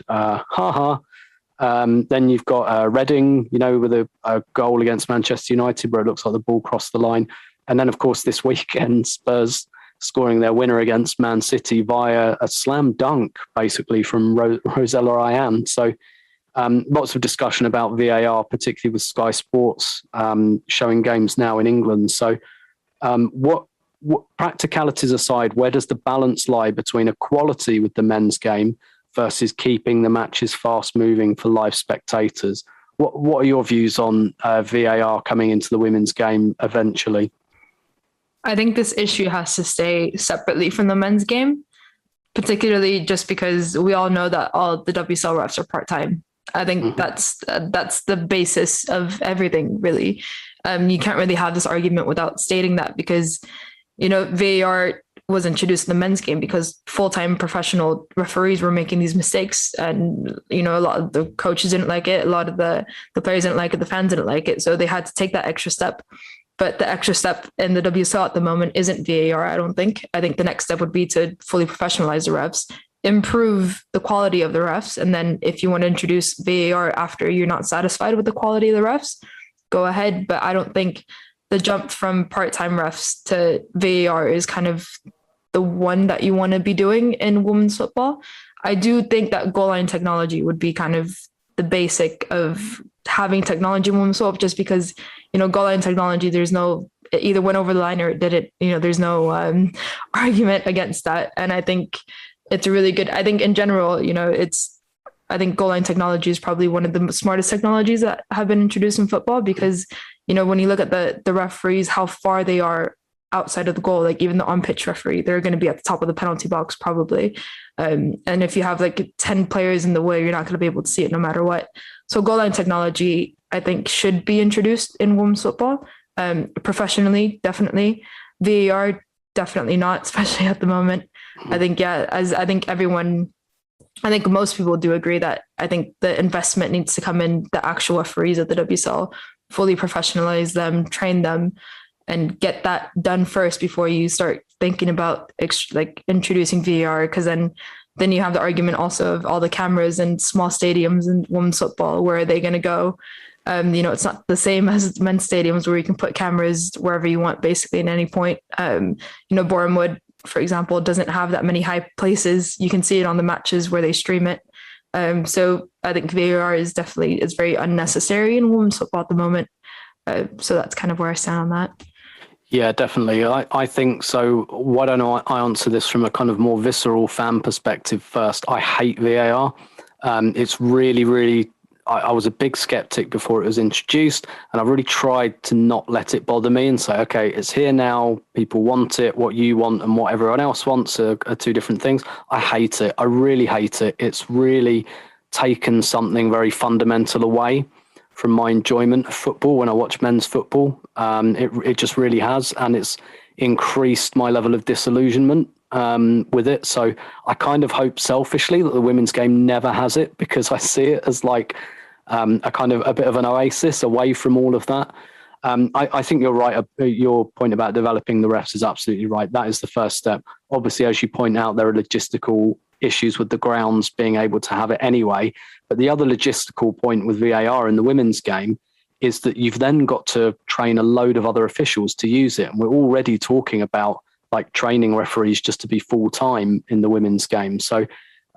Then you've got Reading, with a goal against Manchester United where it looks like the ball crossed the line. And then, of course, this weekend, Spurs scoring their winner against Man City via a slam dunk, basically, from Rosella Ayaan. So lots of discussion about VAR, particularly with Sky Sports showing games now in England. So what practicalities aside, where does the balance lie between equality with the men's game versus keeping the matches fast moving for live spectators? What are your views on VAR coming into the women's game eventually? I think this issue has to stay separately from the men's game, particularly just because we all know that all the WSL refs are part-time. I think that's the basis of everything, really. You can't really have this argument without stating that, because, VAR was introduced in the men's game because full-time professional referees were making these mistakes, and a lot of the coaches didn't like it, a lot of the players didn't like it, the fans didn't like it, so they had to take that extra step. But the extra step in the WSL at the moment isn't VAR, I don't think. I think the next step would be to fully professionalize the refs, improve the quality of the refs, and then if you want to introduce VAR after you're not satisfied with the quality of the refs, go ahead. But I don't think the jump from part-time refs to VAR is kind of the one that you want to be doing in women's football. I do think that goal line technology would be kind of the basic of having technology in women's football, just because, goal line technology, there's no, it either went over the line or it didn't, there's no argument against that. And I think it's a really good, I think in general, I think goal line technology is probably one of the smartest technologies that have been introduced in football, because, when you look at the referees, how far they are outside of the goal, like even the on-pitch referee, they're going to be at the top of the penalty box probably. And if you have like 10 players in the way, you're not going to be able to see it no matter what. So goal line technology, I think, should be introduced in women's football. Professionally, definitely. VAR, definitely not, especially at the moment. I think, I think most people do agree that I think the investment needs to come in the actual referees at the WSL, fully professionalize them, train them, and get that done first before you start thinking about introducing VAR, because then you have the argument also of all the cameras and small stadiums in women's football. Where are they going to go? It's not the same as men's stadiums where you can put cameras wherever you want, basically at any point. Boreham Wood, for example, doesn't have that many high places. You can see it on the matches where they stream it. So I think VAR is very unnecessary in women's football at the moment. So that's kind of where I stand on that. Yeah, definitely. I think so. Why don't I answer this from a kind of more visceral fan perspective first? I hate VAR. It's really, really, I was a big skeptic before it was introduced, and I've really tried to not let it bother me and say, okay, it's here now. People want it. What you want and what everyone else wants are two different things. I hate it. I really hate it. It's really taken something very fundamental away from my enjoyment of football when I watch men's football. It just really has, and it's increased my level of disillusionment with it. So I kind of hope selfishly that the women's game never has it, because I see it as like a bit of an oasis away from all of that. I think you're right. Your point about developing the refs is absolutely right. That is the first step. Obviously, as you point out, there are logistical issues with the grounds being able to have it anyway. But the other logistical point with VAR in the women's game is that you've then got to train a load of other officials to use it. And we're already talking about like training referees just to be full time in the women's game. So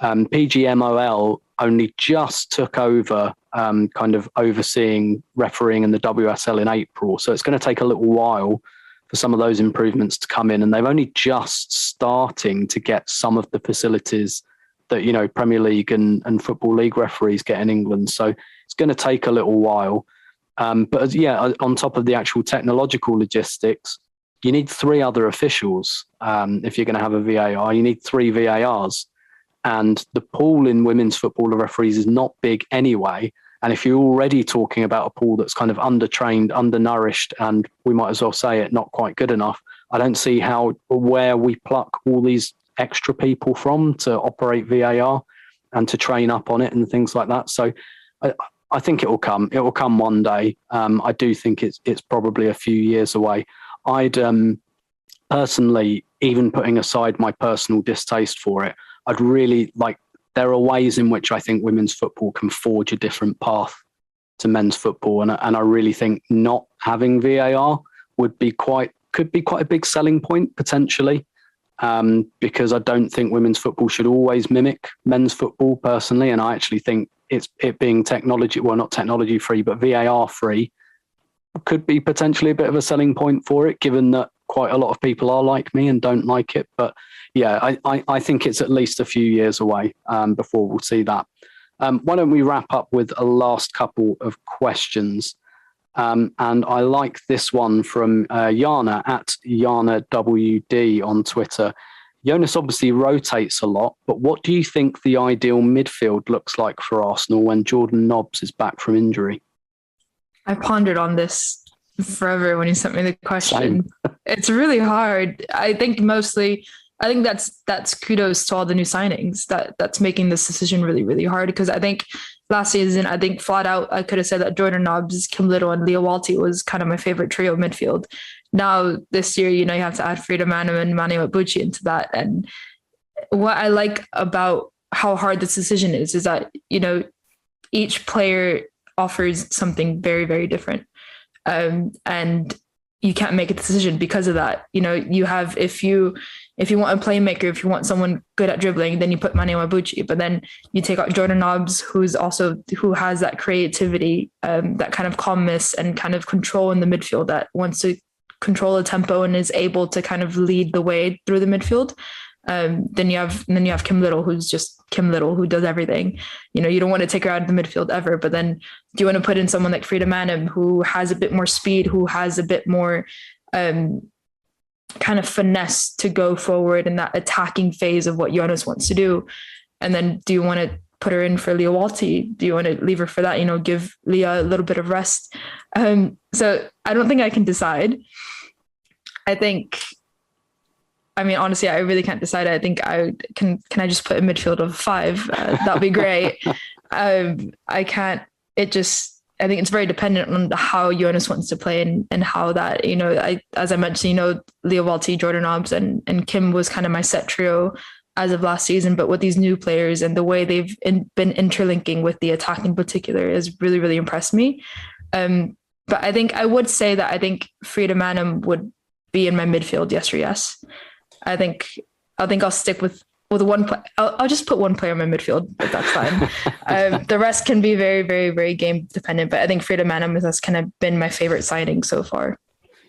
PGMOL only just took over kind of overseeing refereeing in the WSL in April. So it's going to take a little while for some of those improvements to come in. And they've only just starting to get some of the facilities that, Premier League and Football League referees get in England. So it's going to take a little while. But on top of the actual technological logistics, you need 3 other officials. If you're going to have a VAR, you need 3 VARs. And the pool in women's football of referees is not big anyway. And if you're already talking about a pool that's kind of undertrained, undernourished, and we might as well say it, not quite good enough, I don't see where we pluck all these extra people from to operate VAR and to train up on it and things like that. So I think it will come. It will come one day. I do think it's probably a few years away. I'd personally, even putting aside my personal distaste for it, I'd really like, there are ways in which I think women's football can forge a different path to men's football. And I really think not having VAR could be quite a big selling point potentially, because I don't think women's football should always mimic men's football personally. And I actually think it being not technology free, but VAR free could be potentially a bit of a selling point for it, given that quite a lot of people are like me and don't like it. But yeah, I think it's at least a few years away before we'll see that. Why don't we wrap up with a last couple of questions? And I like this one from Jana at Jana WD on Twitter. Jonas obviously rotates a lot, but what do you think the ideal midfield looks like for Arsenal when Jordan Nobbs is back from injury? I pondered on this forever when you sent me the question. It's really hard. I think that's kudos to all the new signings that's making this decision really, really hard, because I think last season, flat out, I could have said that Jordan Nobbs, Kim Little, and Leah Walty was kind of my favorite trio midfield. Now this year, you have to add Frida Manum and Mane Iwabuchi into that. And what I like about how hard this decision is that, each player offers something very, very different. And you can't make a decision because of that. You have, if you want a playmaker, if you want someone good at dribbling, then you put Mane Iwabuchi, but then you take out Jordan Nobbs, who has that creativity, that kind of calmness and kind of control in the midfield, that wants to control the tempo and is able to kind of lead the way through the midfield. Then you have Kim Little, who's just Kim Little, who does everything. You don't want to take her out of the midfield ever, but then do you want to put in someone like Frida Manum, who has a bit more speed, who has a bit more kind of finesse to go forward in that attacking phase of what Jonas wants to do? And then do you want to put her in for Leah Walty? Do you want to leave her for that? Give Leah a little bit of rest. So I don't think I can decide. Honestly, I really can't decide. I think can I just put a midfield of 5? That'd be great. I can't, I think it's very dependent on how Jonas wants to play and how that, as I mentioned, Leah Walty, Jordan Nobbs and Kim was kind of my set trio as of last season, but with these new players and the way they've been interlinking with the attack in particular has really, really impressed me. But I think I would say that I think Frida Manum would be in my midfield, yes or yes. I think I'll stick with one. I'll just put one player in my midfield, but that's fine. The rest can be very, very, very game dependent. But I think Frida Manum has kind of been my favorite signing so far.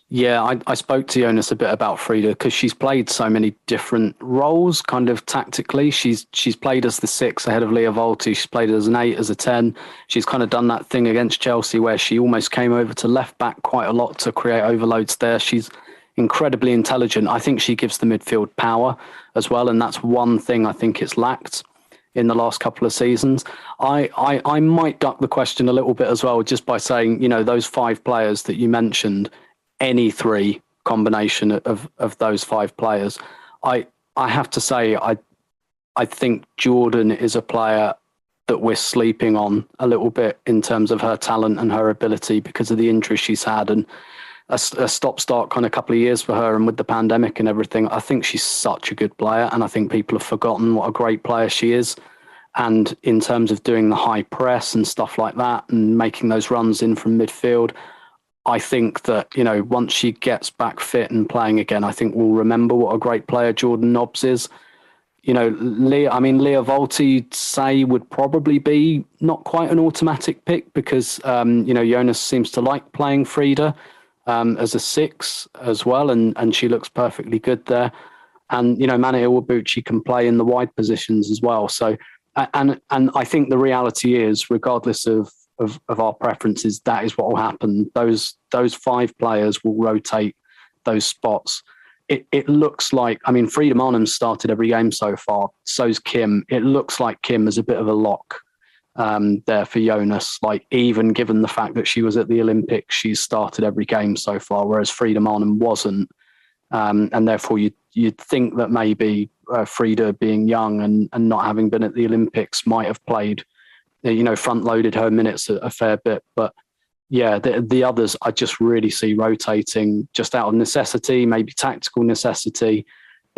Yeah, I spoke to Jonas a bit about Frida because she's played so many different roles, kind of tactically. She's played as the 6 ahead of Leah Walty. She's played as an 8, as a 10. She's kind of done that thing against Chelsea where she almost came over to left back quite a lot to create overloads there. She's incredibly intelligent. I think she gives the midfield power as well, and that's one thing I think it's lacked in the last couple of seasons. I might duck the question a little bit as well, just by saying, those 5 players that you mentioned, any 3 combination of those 5 players, I have to say I think Jordan is a player that we're sleeping on a little bit in terms of her talent and her ability because of the injuries she's had and a stop-start kind of couple of years for her, and with the pandemic and everything, I think she's such a good player, and I think people have forgotten what a great player she is. And in terms of doing the high press and stuff like that and making those runs in from midfield, I think that, once she gets back fit and playing again, I think we'll remember what a great player Jordan Nobbs is. Leah Walty, you'd say, would probably be not quite an automatic pick because, Jonas seems to like playing Frida as a 6 as well, and she looks perfectly good there. And Mane Iwabuchi can play in the wide positions as well. So, and I think the reality is, regardless of our preferences, that is what will happen. Those 5 players will rotate those spots. It looks like, Frida Manum started every game so far. So's Kim. It looks like Kim is a bit of a lock there for Jonas, like even given the fact that she was at the Olympics, she's started every game so far, whereas Frida Manum wasn't. And therefore you'd think that maybe Frida being young and not having been at the Olympics might have played, front loaded her minutes a fair bit. But yeah, the others I just really see rotating just out of necessity, maybe tactical necessity.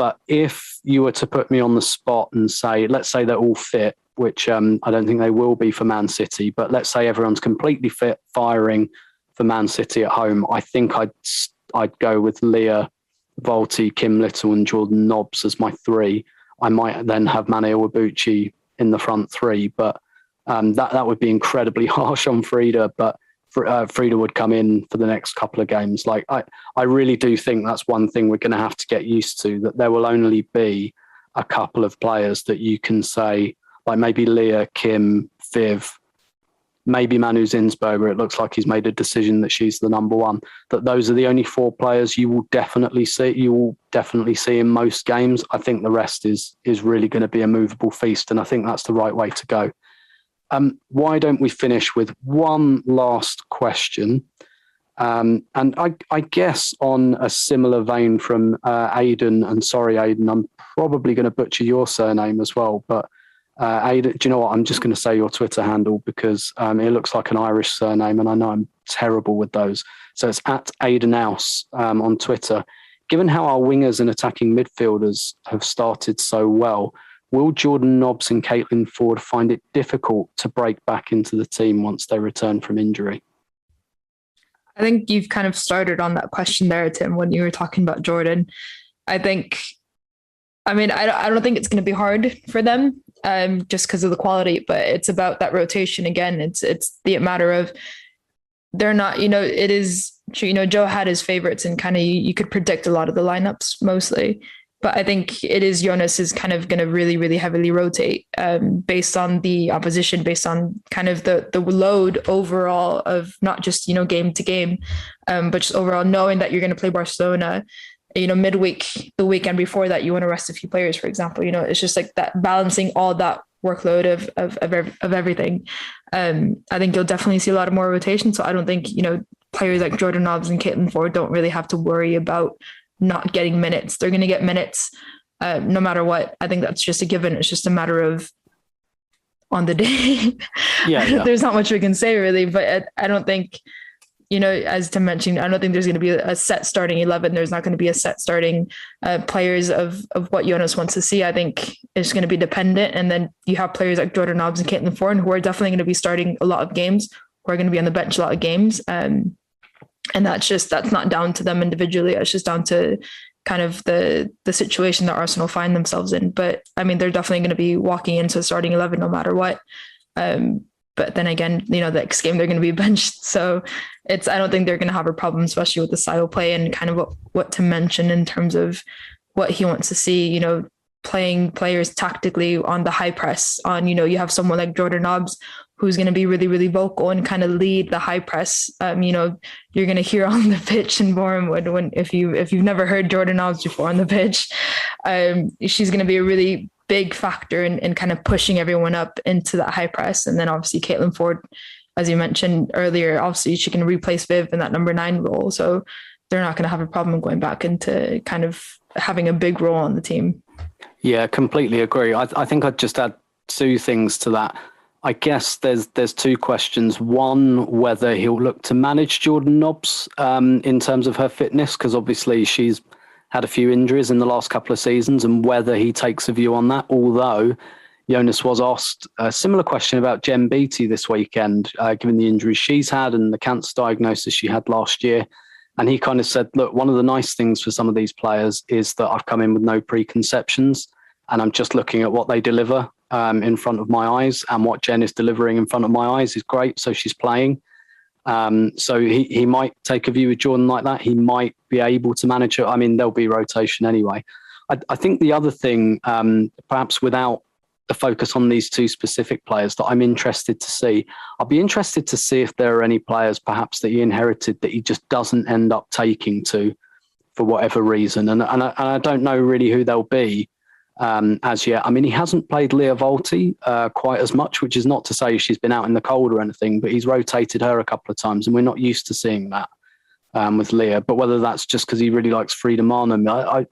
But if you were to put me on the spot and say, let's say they're all fit, which I don't think they will be for Man City, but let's say everyone's completely fit, firing for Man City at home, I think I'd go with Leah, Volti, Kim Little and Jordan Nobbs as my three. I might then have Mane Iwabuchi in the front three, but that would be incredibly harsh on Frida, but Frida would come in for the next couple of games. Like I really do think that's one thing we're going to have to get used to, that there will only be a couple of players that you can say, like maybe Leah, Kim, Viv, maybe Manu Zinsberger. It looks like he's made a decision that she's the number one. That those are the only four players you will definitely see. You will definitely see in most games. I think the rest is really going to be a movable feast, and I think that's the right way to go. Why don't we finish with one last question? And I guess on a similar vein from Aidan, and sorry, Aidan, I'm probably going to butcher your surname as well, but Aidan, do you know what? I'm just going to say your Twitter handle because it looks like an Irish surname and I know I'm terrible with those. So it's at Aidan House on Twitter. Given how our wingers and attacking midfielders have started so well, will Jordan Nobbs and Caitlin Ford find it difficult to break back into the team once they return from injury? I think you've kind of started on that question there, Tim, when you were talking about Jordan. I don't think it's going to be hard for them just because of the quality, but it's about that rotation again. It's the matter of they're not, it is true, Joe had his favorites and kind of you could predict a lot of the lineups mostly. But I think it is Jonas is kind of going to really, really heavily rotate based on the opposition, based on kind of the load overall of not just, game to game, but just overall knowing that you're going to play Barcelona, midweek, the weekend before that, you want to rest a few players, for example. It's just like that balancing all that workload of everything. I think you'll definitely see a lot of more rotation. So I don't think, players like Jordan Nobbs and Caitlin Ford don't really have to worry about not getting minutes. They're going to get minutes no matter what. I think that's just a given. It's just a matter of on the day. Yeah. There's not much we can say really, but I don't think, as Tim mentioned, I don't think there's going to be a set starting 11. There's not going to be a set starting players of what Jonas wants to see. I think it's going to be dependent. And then you have players like Jordan Nobbs and Caitlin Ford who are definitely going to be starting a lot of games, who are going to be on the bench a lot of games. And that's not down to them individually. It's just down to kind of the situation that Arsenal find themselves in. But I mean, they're definitely going to be walking into starting 11 no matter what. But then again, the next game they're going to be benched. So I don't think they're going to have a problem, especially with the style of play and kind of what to mention in terms of what he wants to see, playing players tactically on the high press on, you have someone like Jordan Nobbs who's going to be really, really vocal and kind of lead the high press. You're going to hear on the pitch in Bournemouth if you've never heard Jordan Nobbs before on the pitch, she's going to be a really big factor in kind of pushing everyone up into that high press. And then obviously Caitlin Ford, as you mentioned earlier, obviously she can replace Viv in that number 9 role. So they're not going to have a problem going back into kind of having a big role on the team. Yeah, completely agree. I think I'd just add 2 things to that. I guess there's 2 questions. One, whether he'll look to manage Jordan Nobbs in terms of her fitness, because obviously she's had a few injuries in the last couple of seasons, and whether he takes a view on that. Although Jonas was asked a similar question about Jen Beattie this weekend, given the injuries she's had and the cancer diagnosis she had last year. And he kind of said, look, one of the nice things for some of these players is that I've come in with no preconceptions and I'm just looking at what they deliver in front of my eyes, and what Jen is delivering in front of my eyes is great. So she's playing. So he might take a view with Jordan like that. He might be able to manage it. I mean, there'll be rotation anyway. I think the other thing, perhaps without the focus on these 2 specific players that I'm interested to see, I'll be interested to see if there are any players perhaps that he inherited that he just doesn't end up taking to for whatever reason. And I don't know really who they'll be as yet. I mean, he hasn't played Leah Volti quite as much, which is not to say she's been out in the cold or anything, but he's rotated her a couple of times and we're not used to seeing that with Leah. But whether that's just because he really likes Frida Marnham,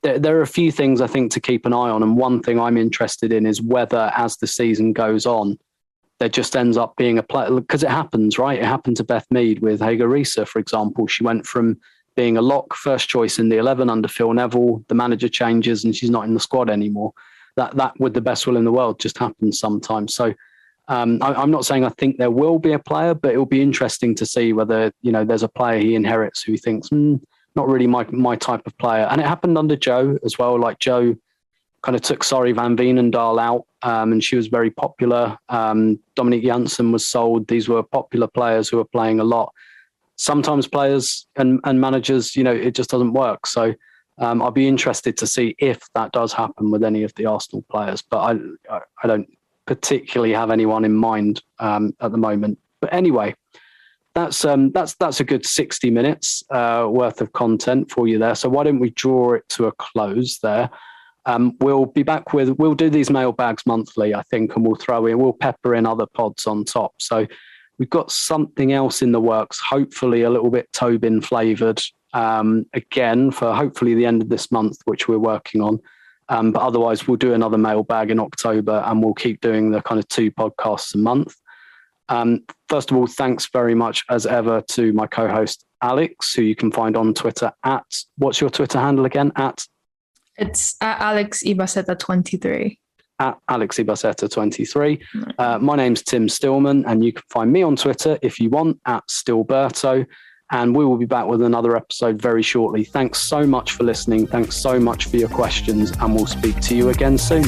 there are a few things I think to keep an eye on. And one thing I'm interested in is whether as the season goes on, there just ends up being a player, because it happens, right? It happened to Beth Mead with Hager Risa, for example. She went from being a lock, first choice in the 11 under Phil Neville, the manager changes and she's not in the squad anymore. That with the best will in the world just happens sometimes. So I'm not saying I think there will be a player, but it'll be interesting to see whether, there's a player he inherits who he thinks, not really my type of player. And it happened under Joe as well. Like Joe kind of took Sorry Van Veenendaal out, and she was very popular. Dominique Janssen was sold. These were popular players who were playing a lot. Sometimes players and managers, it just doesn't work. So I'll be interested to see if that does happen with any of the Arsenal players. But I don't particularly have anyone in mind at the moment. But anyway, that's a good 60 minutes worth of content for you there. So why don't we draw it to a close there? We'll be back we'll do these mailbags monthly, I think, and we'll pepper in other pods on top. So we've got something else in the works, hopefully a little bit Tobin flavoured, again, for hopefully the end of this month, which we're working on. But otherwise, we'll do another mailbag in October, and we'll keep doing the kind of 2 podcasts a month. First of all, thanks very much, as ever, to my co-host, Alex, who you can find on Twitter at, what's your Twitter handle again? It's at Alex Ibaceta 23. At Alex Ibaceta 23. My name's Tim Stillman, and you can find me on Twitter if you want at Stillberto. And we will be back with another episode very shortly. Thanks so much for listening. Thanks so much for your questions, and we'll speak to you again soon.